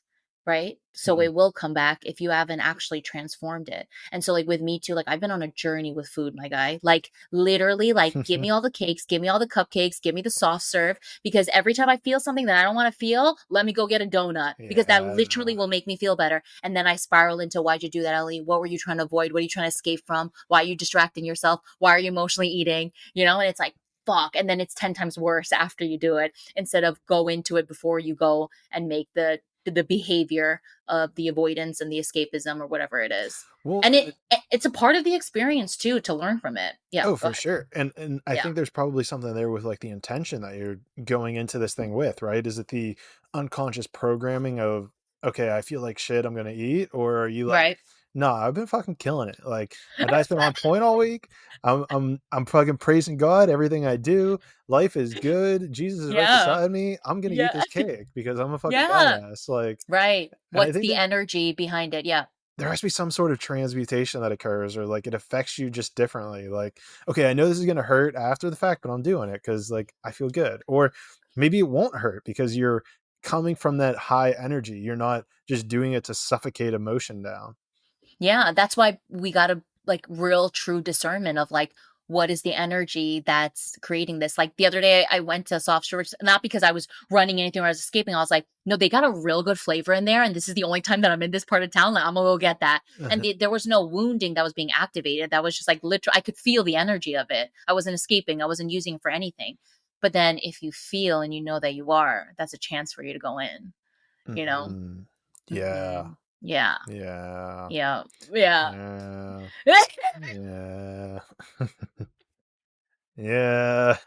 right? So it will come back if you haven't actually transformed it. And so like with me too, like, I've been on a journey with food, my guy. Like, literally, like, give me all the cakes, give me all the cupcakes, give me the soft serve, because every time I feel something that I don't want to feel, let me go get a donut, because that literally will make me feel better. And then I spiral into, why'd you do that, Ellie? What were you trying to avoid? What are you trying to escape from? Why are you distracting yourself? Why are you emotionally eating? And it's like, fuck. And then it's 10 times worse after you do it, instead of go into it before you go and make the the behavior of the avoidance and the escapism or whatever it is. Well, And it's a part of the experience too, to learn from it. Yeah, oh, go for ahead. sure. And I Yeah. think there's probably something there with like the intention that you're going into this thing with, right? Is it the unconscious programming of, okay, I feel like shit, I'm gonna eat, or are you like, Right. nah, I've been fucking killing it. Like my diet's been on point all week. I'm fucking praising God, everything I do. Life is good. Jesus is right Yeah. beside me. I'm gonna eat Yeah. this cake because I'm a fucking Yeah. badass. Like, Right. and I What's think the that energy behind it? Yeah. there has to be some sort of transmutation that occurs, or like it affects you just differently. Like, okay, I know this is going to hurt after the fact, but I'm doing it because like I feel good. Or maybe it won't hurt because you're coming from that high energy. You're not just doing it to suffocate emotion down. Yeah, that's why we got to like real true discernment of like what is the energy that's creating this. Like the other day I went to soft storage, not because I was running anything or I was escaping. I was like, no, they got a real good flavor in there, and this is the only time that I'm in this part of town. Like, I'm gonna go get that. And there was no wounding that was being activated. That was just like literal. I could feel the energy of it. I wasn't escaping. I wasn't using it for anything. But then if you feel and you know that you are, that's a chance for you to go in. You know. Mhm. Yeah. Hmm. Yeah. Yeah. Yeah. Yeah. Yeah. Yeah. Yeah.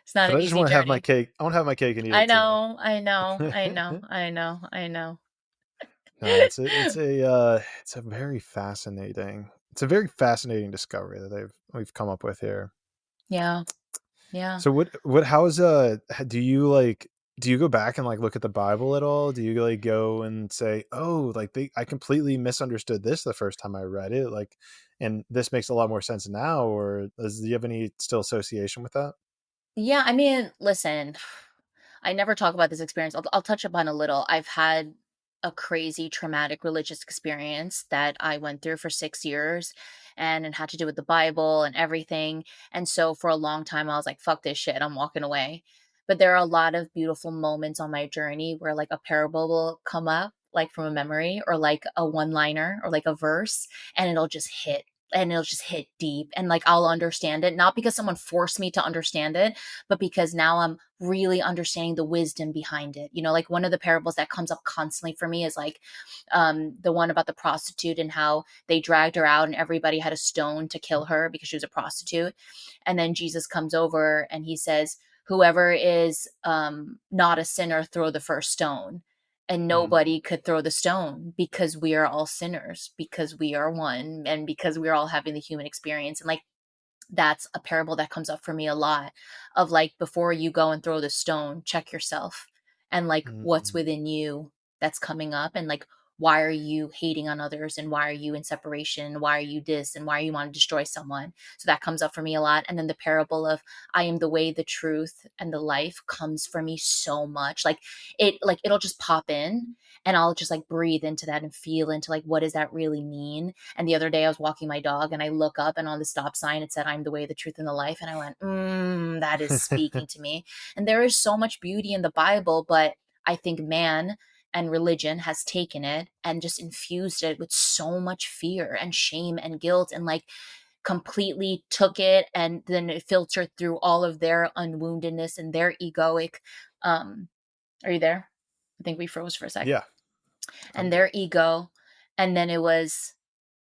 It's not But an I just easy want to have my journey. cake. I want to have my cake and eat I it too. know, I know, I know, I know, I know. No, it's a very fascinating discovery that we've come up with here. Yeah, yeah. So how's do you like do you go back and like look at the Bible at all? Do you like go and say, "Oh, like I completely misunderstood this the first time I read it, like and this makes a lot more sense now," or do you have any still association with that? Yeah, I mean, listen, I never talk about this experience. I'll touch upon a little. I've had a crazy traumatic religious experience that I went through for 6 years, and it had to do with the Bible and everything. And so for a long time I was like, fuck this shit, I'm walking away. But there are a lot of beautiful moments on my journey where like a parable will come up like from a memory, or like a one liner or like a verse, and it'll just hit deep, and like I'll understand it, not because someone forced me to understand it, but because now I'm really understanding the wisdom behind it. You know, like one of the parables that comes up constantly for me is like the one about the prostitute and how they dragged her out and everybody had a stone to kill her because she was a prostitute. And then Jesus comes over and he says, whoever is not a sinner, throw the first stone. And Mm, nobody could throw the stone because we are all sinners, because we are one, and because we're all having the human experience. And like that's a parable that comes up for me a lot, of like before you go and throw the stone, check yourself and like what's mm, within you that's coming up, and like why are you hating on others, and why are you in separation, why are you this, and why are you want to destroy someone. So that comes up for me a lot. And then the parable of I am the way, the truth, and the life comes for me so much. Like it'll just pop in, and I'll just like breathe into that and feel into like what does that really mean. And the other day I was walking my dog and I look up and on the stop sign it said, I'm the way, the truth, and the life. And I went, that is speaking to me. And there is so much beauty in the Bible, but I think man and religion has taken it and just infused it with so much fear and shame and guilt, and like completely took it and then it filtered through all of their unwoundedness and their egoic. Are you there? I think we froze for a sec. yeah, I'm And here. their ego. And then it was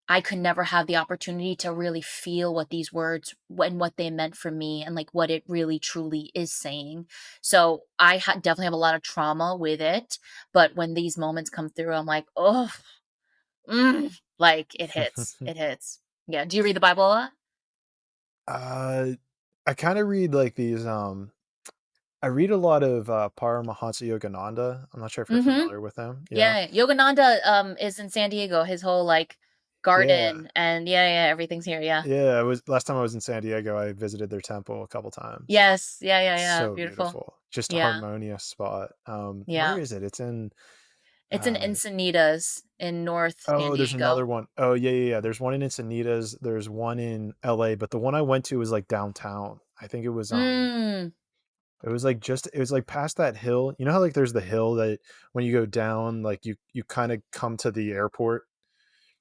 I could never have the opportunity to really feel what these words and what they meant for me, and like what it really truly is saying. So I definitely have a lot of trauma with it. But when these moments come through, I'm like, oh, like it hits. It hits. Yeah. Do you read the Bible a lot? uh, I kind of read like these. I read a lot of Paramahansa Yogananda. I'm not sure if you're Mm-hmm. familiar with him. Yeah, Yeah. Yogananda is in San Diego. His whole like yeah. garden and yeah, everything's here. Yeah. Yeah, I was last time I was in San Diego, I visited their temple a couple times. Yes. Yeah. So Beautiful. beautiful. Just a Yeah. harmonious spot. Where Yeah. is it? It's in It's in uh Encinitas in North San oh, there's Diego. another one. Oh, yeah. There's one in Encinitas, there's one in LA, but the one I went to was like downtown. I think Mm. it was like just it was like past that hill. You know how like there's the hill that when you go down, like you kind of come to the airport.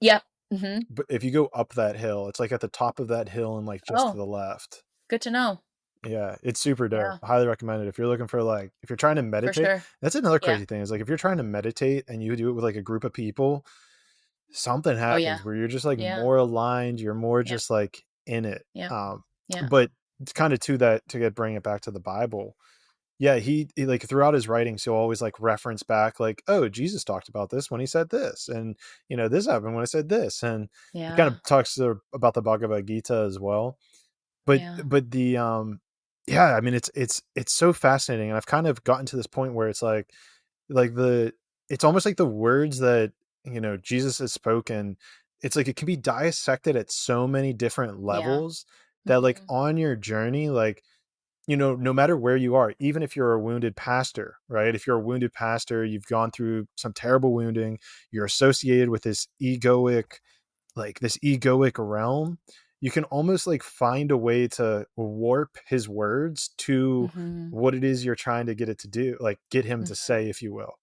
Yep. Hmm. But if you go up that hill, it's like at the top of that hill and like just to Oh, the left. good to know. Yeah, it's super dope. Yeah, I highly recommend it if you're looking for like if you're trying to for meditate. sure. That's another Yeah. crazy thing is like if you're trying to meditate and you do it with like a group of people, something Oh yeah. happens where you're just like Yeah. more aligned, you're more Yeah. just like in it. Yeah. Yeah. But it's kind of to that to get bring it back to the Bible. Yeah, he like throughout his writings, he'll always like reference back like, oh, Jesus talked about this when he said this, and this happened when I said this, and he kind Yeah. of talks about the Bhagavad Gita as well. But Yeah. the yeah, I mean it's so fascinating, and I've kind of gotten to this point where it's like the it's almost like the words that Jesus has spoken. It's like it can be dissected at so many different Yeah. levels that like Mhm. on your journey, like no matter where you are, even if you're a wounded pastor, right? If you're a wounded pastor, you've gone through some terrible wounding, you're associated with this egoic realm, you can almost like find a way to warp his words to Mhm. what it is you're trying to get it to do, like get him to Mhm. say, if you will.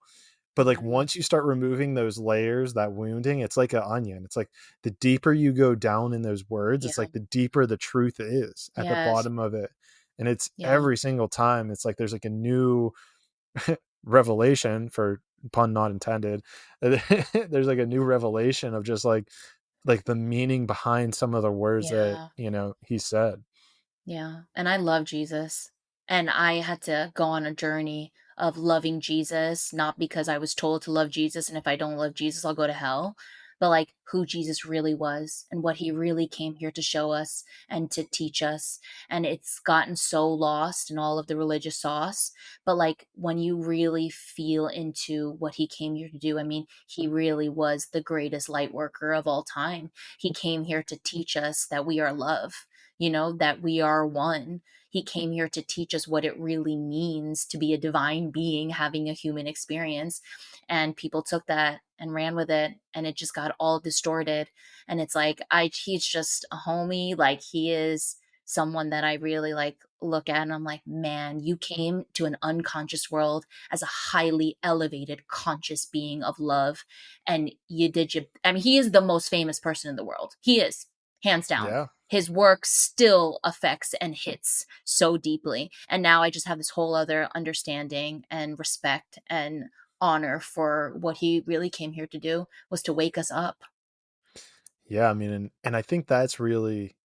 But like Mhm. once you start removing those layers, that wounding, it's like an onion. It's like the deeper you go down in those words, it's Yeah. like the deeper the truth is at the Yes. bottom of it. And it's Yeah. every single time, it's like there's like a new revelation, for pun not intended. There's like a new revelation of just like the meaning behind some of the words that, Yeah. he said. Yeah. And I love Jesus. And I had to go on a journey of loving Jesus, not because I was told to love Jesus and if I don't love Jesus, I'll go to hell, but like who Jesus really was and what he really came here to show us and to teach us. And it's gotten so lost in all of the religious sauce. But like when you really feel into what he came here to do, I mean, he really was the greatest light worker of all time. He came here to teach us that we are love, that we are one. He came here to teach us what it really means to be a divine being having a human experience. And people took that and ran with it, and it just got all distorted. And it's like, he's just a homie. Like, he is someone that I really like look at and I'm like, man, you came to an unconscious world as a highly elevated conscious being of love. And I mean, he is the most famous person in the world. He is, hands down. Yeah. His work still affects and hits so deeply. And now I just have this whole other understanding and respect and honor for what he really came here to do, was to wake us up. Yeah, I mean, and I think that's really,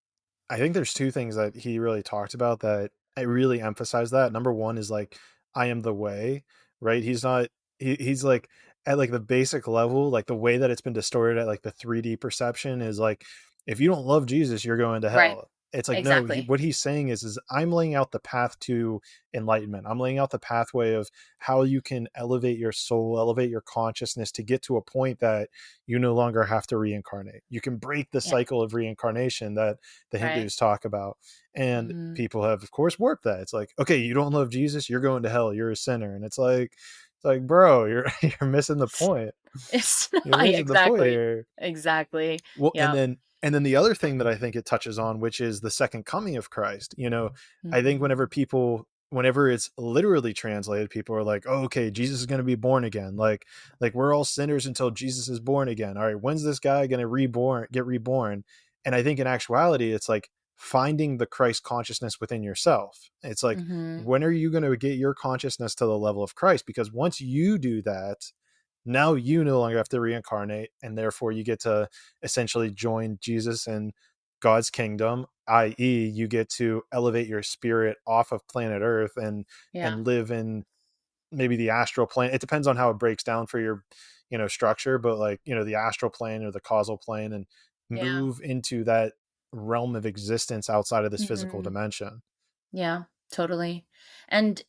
I think there's two things that he really talked about that I really emphasize that. Number one is like, I am the way, right? He's not, he's like at like the basic level, like the way that it's been distorted at like the 3D perception is like, if you don't love Jesus, you're going to Right. hell. It's like, no, Exactly. what he's saying is I'm laying out the path to enlightenment. I'm laying out the pathway of how you can elevate your soul, elevate your consciousness to get to a point that you no longer have to reincarnate. You can break the Yeah. cycle of reincarnation that the Right. Hindus talk about. And Hmm. people have, of course, warped that. It's like, okay, you don't love Jesus, you're going to hell, you're a sinner. And it's like, bro, you're you're missing the point. It's You're not missing the point exactly. here. Exactly. Well, and Yeah. then the other thing that I think it touches on, which is the second coming of Christ. I think Hmm. whenever it's literally translated, people are like, oh, okay, Jesus is going to be born again. Like we're all sinners until Jesus is born again. All right, when's this guy going to get reborn? And I think in actuality, it's like finding the Christ consciousness within yourself. It's like, Hmm. when are you going to get your consciousness to the level of Christ? Because once you do that, now you no longer have to reincarnate, and therefore you get to essentially join Jesus and God's kingdom, i.e., you get to elevate your spirit off of planet Earth Yeah. and live in maybe the astral plane. It depends on how it breaks down for your structure, but like the astral plane or the causal plane, and Yeah. move into that realm of existence outside of this physical Hmm. dimension. Yeah, totally. And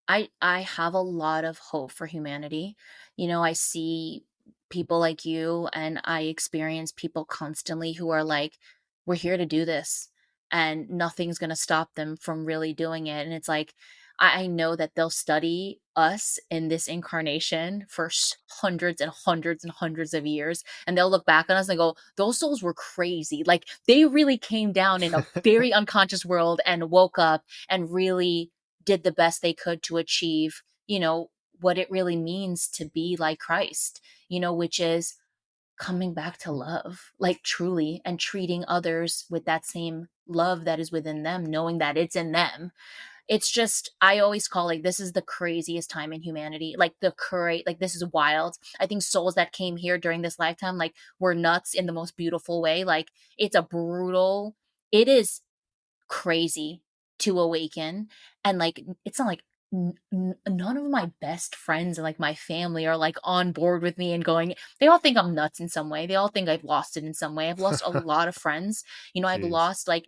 I have a lot of hope for humanity. I see people like you and I experience people constantly who are like, we're here to do this and nothing's going to stop them from really doing it. And it's like, I know that they'll study us in this incarnation for hundreds and hundreds and hundreds of years, and they'll look back on us and go, those souls were crazy. Like, they really came down in a very unconscious world and woke up and really did the best they could to achieve, what it really means to be like Christ, which is coming back to love, like truly, and treating others with that same love that is within them, knowing that it's in them. It's just, I always call, like, this is the craziest time in humanity. Like, like, this is wild. I think souls that came here during this lifetime, like, were nuts in the most beautiful way. Like, it is crazy to awaken. And, like, it's not like none of my best friends and, like, my family are, like, on board with me and going, they all think I'm nuts in some way. They all think I've lost it in some way. I've lost a lot of friends. I've Jeez. lost, like,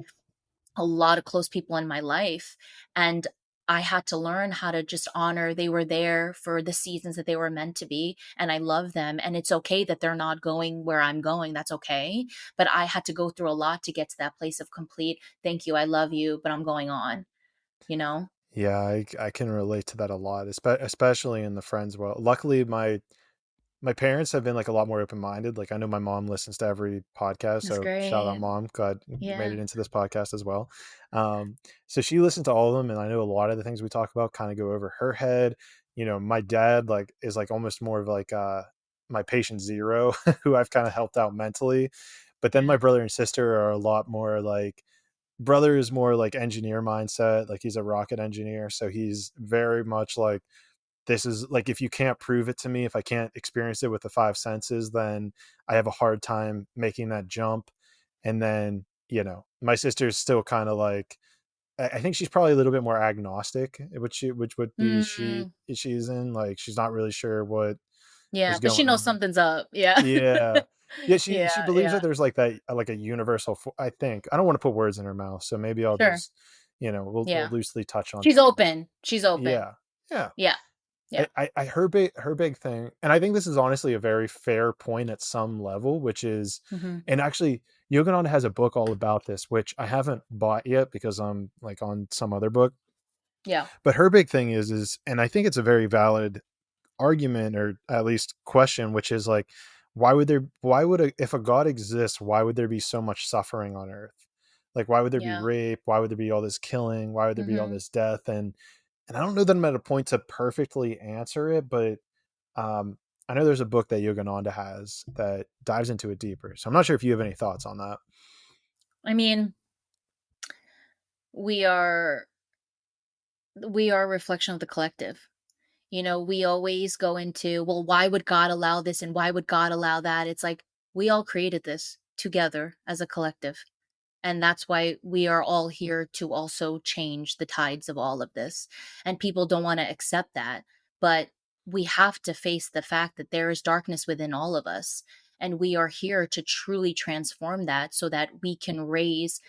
a lot of close people in my life, and I had to learn how to just honor they were there for the seasons that they were meant to be, and I love them, and it's okay that they're not going where I'm going. That's okay. But I had to go through a lot to get to that place of complete thank you, I love you, but I'm going on, you know? Yeah, I can relate to that a lot, especially in the friends world. Luckily, my parents have been like a lot more open minded. Like I know my mom listens to every podcast, That's so shout out great. mom. Glad you made Yeah. it into this podcast as well. So she listens to all of them, and I know a lot of the things we talk about kind of go over her head. My dad like is like almost more of like my patient zero, who I've kind of helped out mentally. But then Yeah. my brother and sister are a lot more like brother is more like engineer mindset. Like he's a rocket engineer, so he's very much like this is like if you can't prove it to me, if I can't experience it with the five senses, then I have a hard time making that jump. And then my sister's still kind of like I think she's probably a little bit more agnostic, which would be Mm, she's in like she's not really sure what yeah, is but she going knows on. something's up. Yeah. Yeah. Yeah, she Yeah, believes that yeah. there's like that like a universal I think. I don't want to put words in her mouth, so maybe I'll Sure. just we'll Yeah. loosely touch on She's things. open. She's open. Yeah. Yeah. Yeah. Yeah. Her big thing, and I think this is honestly a very fair point at some level, which is, Hmm. and actually, Yogananda has a book all about this, which I haven't bought yet because I'm like on some other book. Yeah. But her big thing is, and I think it's a very valid argument or at least question, which is like, if a God exists, why would there be so much suffering on Earth? Like, why would there be Yeah. rape? Why would there be all this killing? Why would there be all Hmm. this death? And I don't know that I'm at a point to perfectly answer it, but um, I know there's a book that Yogananda has that dives into it deeper. So I'm not sure if you have any thoughts on that. I mean, we are we are a reflection of the collective. We always go into, well, why would God allow this and why would God allow that? It's like we all created this together as a collective. And that's why we are all here to also change the tides of all of this. And people don't want to accept that. But we have to face the fact that there is darkness within all of us. And we are here to truly transform that so that we can raise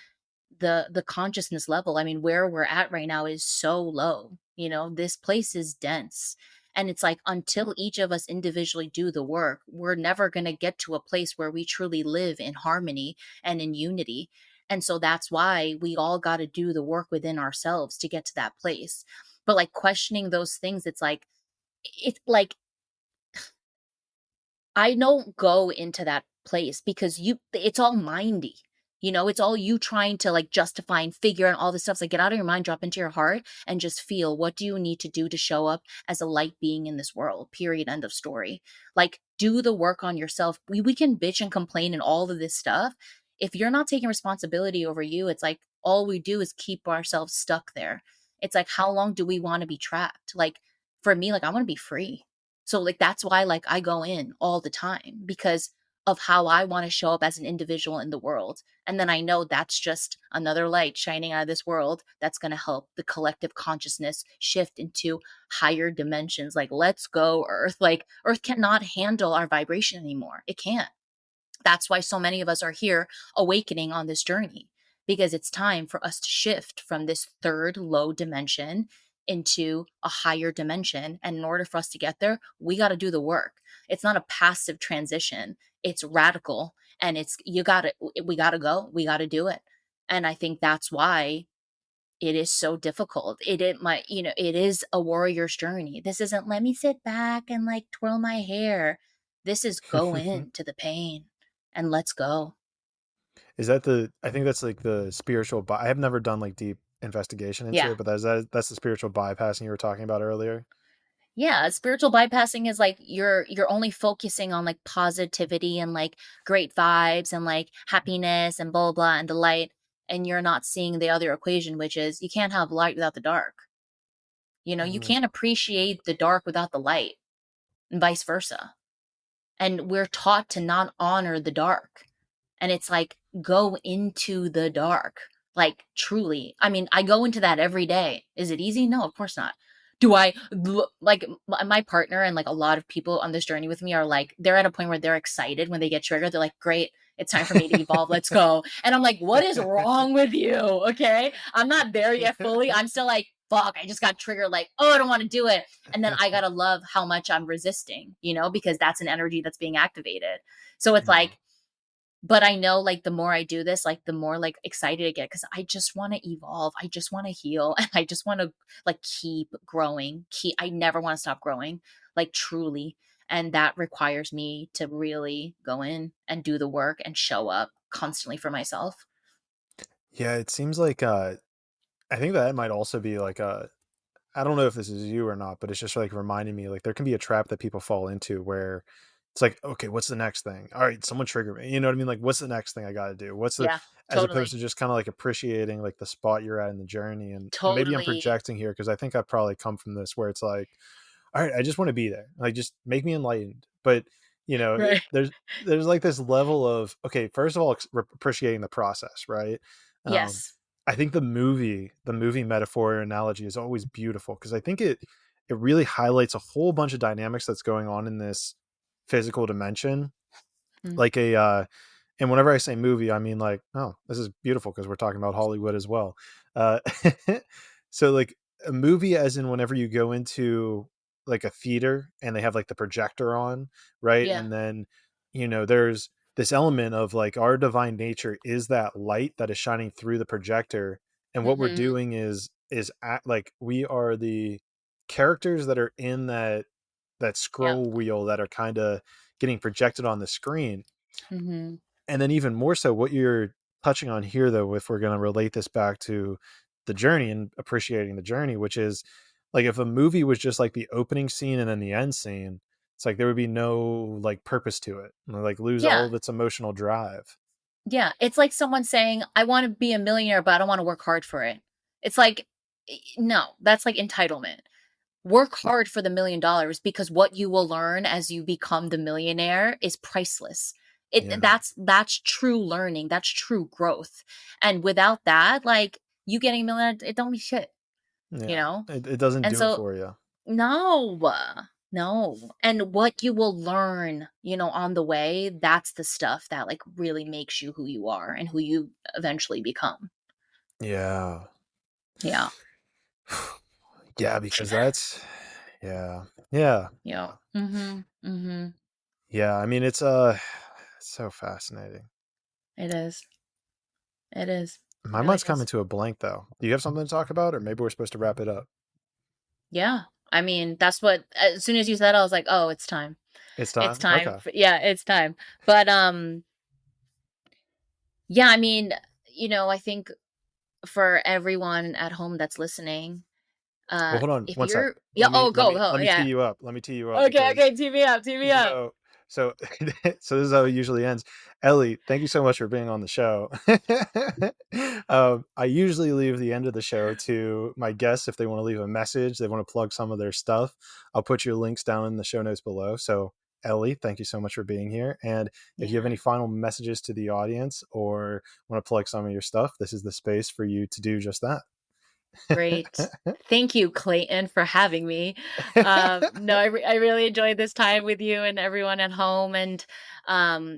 the consciousness level. I mean, where we're at right now is so low. This place is dense. And it's like until each of us individually do the work, we're never going to get to a place where we truly live in harmony and in unity. And so that's why we all got to do the work within ourselves to get to that place. But like questioning those things, it's like I don't go into that place because it's all mindy. It's all you trying to like justify and figure out all this stuff. It's like get out of your mind, drop into your heart and just feel, what do you need to do to show up as a light being in this world? Period. End of story. Like do the work on yourself. We can bitch and complain and all of this stuff. If you're not taking responsibility over you, it's like all we do is keep ourselves stuck there. It's like, how long do we want to be trapped? Like for me, like I want to be free. So like that's why like I go in all the time because of how I want to show up as an individual in the world. And then I know that's just another light shining out of this world that's going to help the collective consciousness shift into higher dimensions. Like let's go Earth. Like Earth cannot handle our vibration anymore. It can't. That's why so many of us are here awakening on this journey because it's time for us to shift from this third low dimension into a higher dimension. And in order for us to get there, we got to do the work. It's not a passive transition, it's radical. And we got to go, we got to do it. And I think that's why it is so difficult. It is a warrior's journey. This isn't let me sit back and like twirl my hair. This is go into the pain and let's go. Is that I think that's like the spiritual, I have never done like deep investigation into Yeah. it, but that's the spiritual bypassing you were talking about earlier. Yeah, spiritual bypassing is like you're only focusing on like positivity and like great vibes and like happiness and blah blah and delight. and you're not seeing the other equation, which is you can't have light without the dark. You Mhm. can't appreciate the dark without the light, and vice versa. And we're taught to not honor the dark. And it's like, go into the dark. Like, truly. I mean, I go into that every day. Is it easy? No, of course not. Do I like my partner and like a lot of people on this journey with me are like, they're at a point where they're excited when they get triggered. They're like, great, it's time for me to evolve. Let's go. And I'm like, what is wrong with you? Okay. I'm not there yet fully. I'm still like, fuck, I just got triggered. Like, oh, I don't want to do it. And then I got to love how much I'm resisting, because that's an energy that's being activated. So it's Yeah. like, but I know like the more I do this, like the more like excited I get because I just want to evolve. I just want to heal and I just want to like keep growing. I never want to stop growing, like truly. And that requires me to really go in and do the work and show up constantly for myself. Yeah, it seems like I think that might also be like I don't know if this is you or not, but it's just like reminding me like there can be a trap that people fall into where it's like, okay, what's the next thing? All right, someone trigger me. You know what I mean? Like, what's the next thing I got to do? What's the Yeah, as opposed to totally. just kind of like appreciating like the spot you're at in the journey. And maybe I'm Totally. projecting here because I think I've probably come from this where it's like, all right, I just want to be there. Like, just make me enlightened. But Right. there's like this level of okay, first of all, appreciating the process, right? Um, Yes. I think the movie metaphor or analogy is always beautiful because I think it really highlights a whole bunch of dynamics that's going on in this physical dimension. Mm. Like and whenever I say movie, I mean like, oh, this is beautiful because we're talking about Hollywood as well. Uh, so like a movie, as in whenever you go into like a theater and they have like the projector on, right? Yeah. And then there's this element of like our divine nature is that light that is shining through the projector, and what we're Mm-hmm. doing like we are the characters that are in that Yep. scroll wheel that are kind of getting projected on the screen. Mm-hmm. And then even more so what you're touching on here though, if we're going to relate this back to the journey and appreciating the journey, which is like if a movie was just like the opening scene and then the end scene, it's like there would be no like purpose to it, like lose all Yeah. of its emotional drive. Yeah, it's like someone saying, "I wanna be a millionaire, but I don't wanna work hard for it." It's like, no, that's like entitlement. Work hard for the $1,000,000 because what you will learn as you become the millionaire is priceless. Yeah. That's true learning, that's true growth, and without that, like, you getting a million, it don't mean shit, you Yeah, know? it doesn't And do it so for you. no, no. And what you will learn, on the way, that's the stuff that like really makes you who you are and who you eventually become. Yeah. Yeah. Yeah, because that's yeah. Yeah. Yeah. Mhm. Mhm. Yeah, I mean it's so fascinating. It is. It is. It My really mind's coming is. to a blank though. Do you have something to talk about, or maybe we're supposed to wrap it up? Yeah. I mean, that's what as soon as you said, I was like, "Oh, it's time. It's It's time. time." Okay. Yeah, it's time. But yeah, I mean, I think for everyone at home that's listening, Well, hold on if one sec. you're yeah, oh, Let go, me go. let me tee Yeah. you up. Let me tee you up Okay, because okay, tee me up, tee me up. so so so this is how it usually ends. Ellie, thank you so much for being on the show. I usually leave the end of the show to my guests if they want to leave a message, they want to plug some of their stuff. I'll put your links down in the show notes below. So Ellie, thank you so much for being here. And if you have Yeah. any final messages to the audience or want to plug some of your stuff, this is the space for you to do just that. Great. Thank you, Clayton, for having me. No, I really enjoyed this time with you and everyone at home. And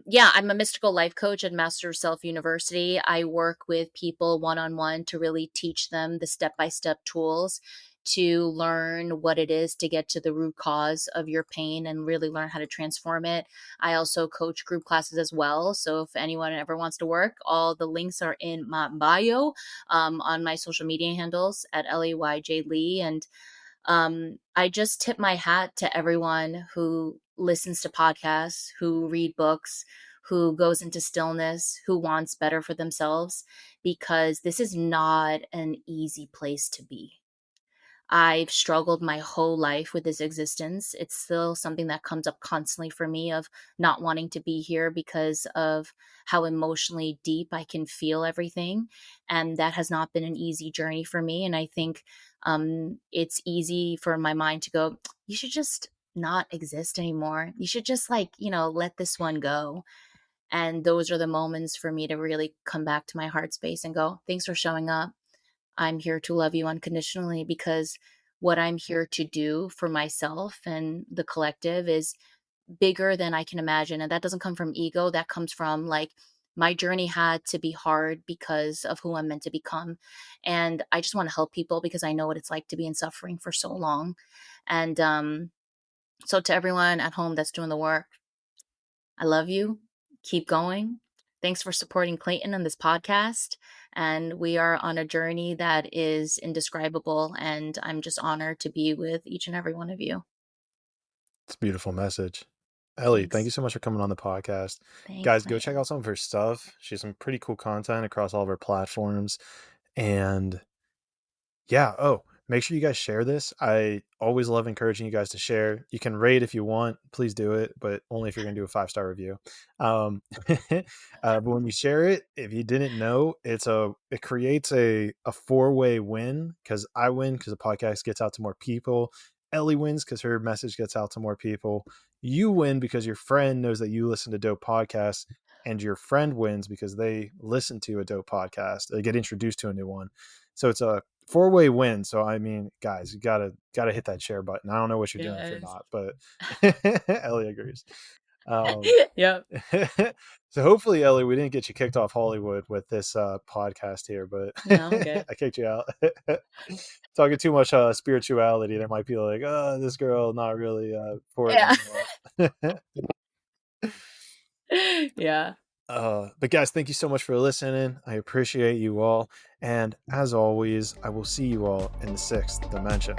yeah, I'm a mystical life coach at Master of Self University. I work with people one on one to really teach them the step by step tools to learn what it is to get to the root cause of your pain and really learn how to transform it. I also coach group classes as well. So if anyone ever wants to work, all the links are in my bio on my social media handles at Leyj Lee. And I just tip my hat to everyone who listens to podcasts, who read books, who goes into stillness, who wants better for themselves, because this is not an easy place to be. I've struggled my whole life with this existence. It's still something that comes up constantly for me of not wanting to be here because of how emotionally deep I can feel everything. And that has not been an easy journey for me. And I think it's easy for my mind to go, you should just not exist anymore. You should just, like, let this one go. And those are the moments for me to really come back to my heart space and go, thanks for showing up. I'm here to love you unconditionally, because what I'm here to do for myself and the collective is bigger than I can imagine. And that doesn't come from ego. That comes from, like, my journey had to be hard because of who I'm meant to become. And I just want to help people because I know what it's like to be in suffering for so long. And so to everyone at home that's doing the work, I love you. Keep going. Thanks for supporting Clayton on this podcast. And we are on a journey that is indescribable. And I'm just honored to be with each and every one of you. It's a beautiful message. Ellie, thank you Thanks. so much for coming on the podcast. Thanks, Guys, go check Clayton. out some of her stuff. She has some pretty cool content across all of her platforms. And yeah, make sure you guys share this. I always love encouraging you guys to share. You can rate if you want, please do it, but only if you're going to do a 5-star review. But when you share it, if you didn't know, it creates a 4-way win, because I win because the podcast gets out to more people. Ellie wins because her message gets out to more people. You win because your friend knows that you listen to dope podcasts, and your friend wins because they listen to a dope podcast. They get introduced to a new one. So it's a 4-way win. So I mean, guys, you gotta hit that share button. I don't know what you're doing if you're Yes. not, but Ellie agrees. Yep. So hopefully, Ellie, we didn't get you kicked off Hollywood with this podcast here, but No, I'm good. I kicked you out. Talking too much spirituality, they might be like, oh, this girl not really for Yeah. it anymore. Yeah. But guys, thank you so much for listening. I appreciate you all. And as always, I will see you all in the 6th dimension.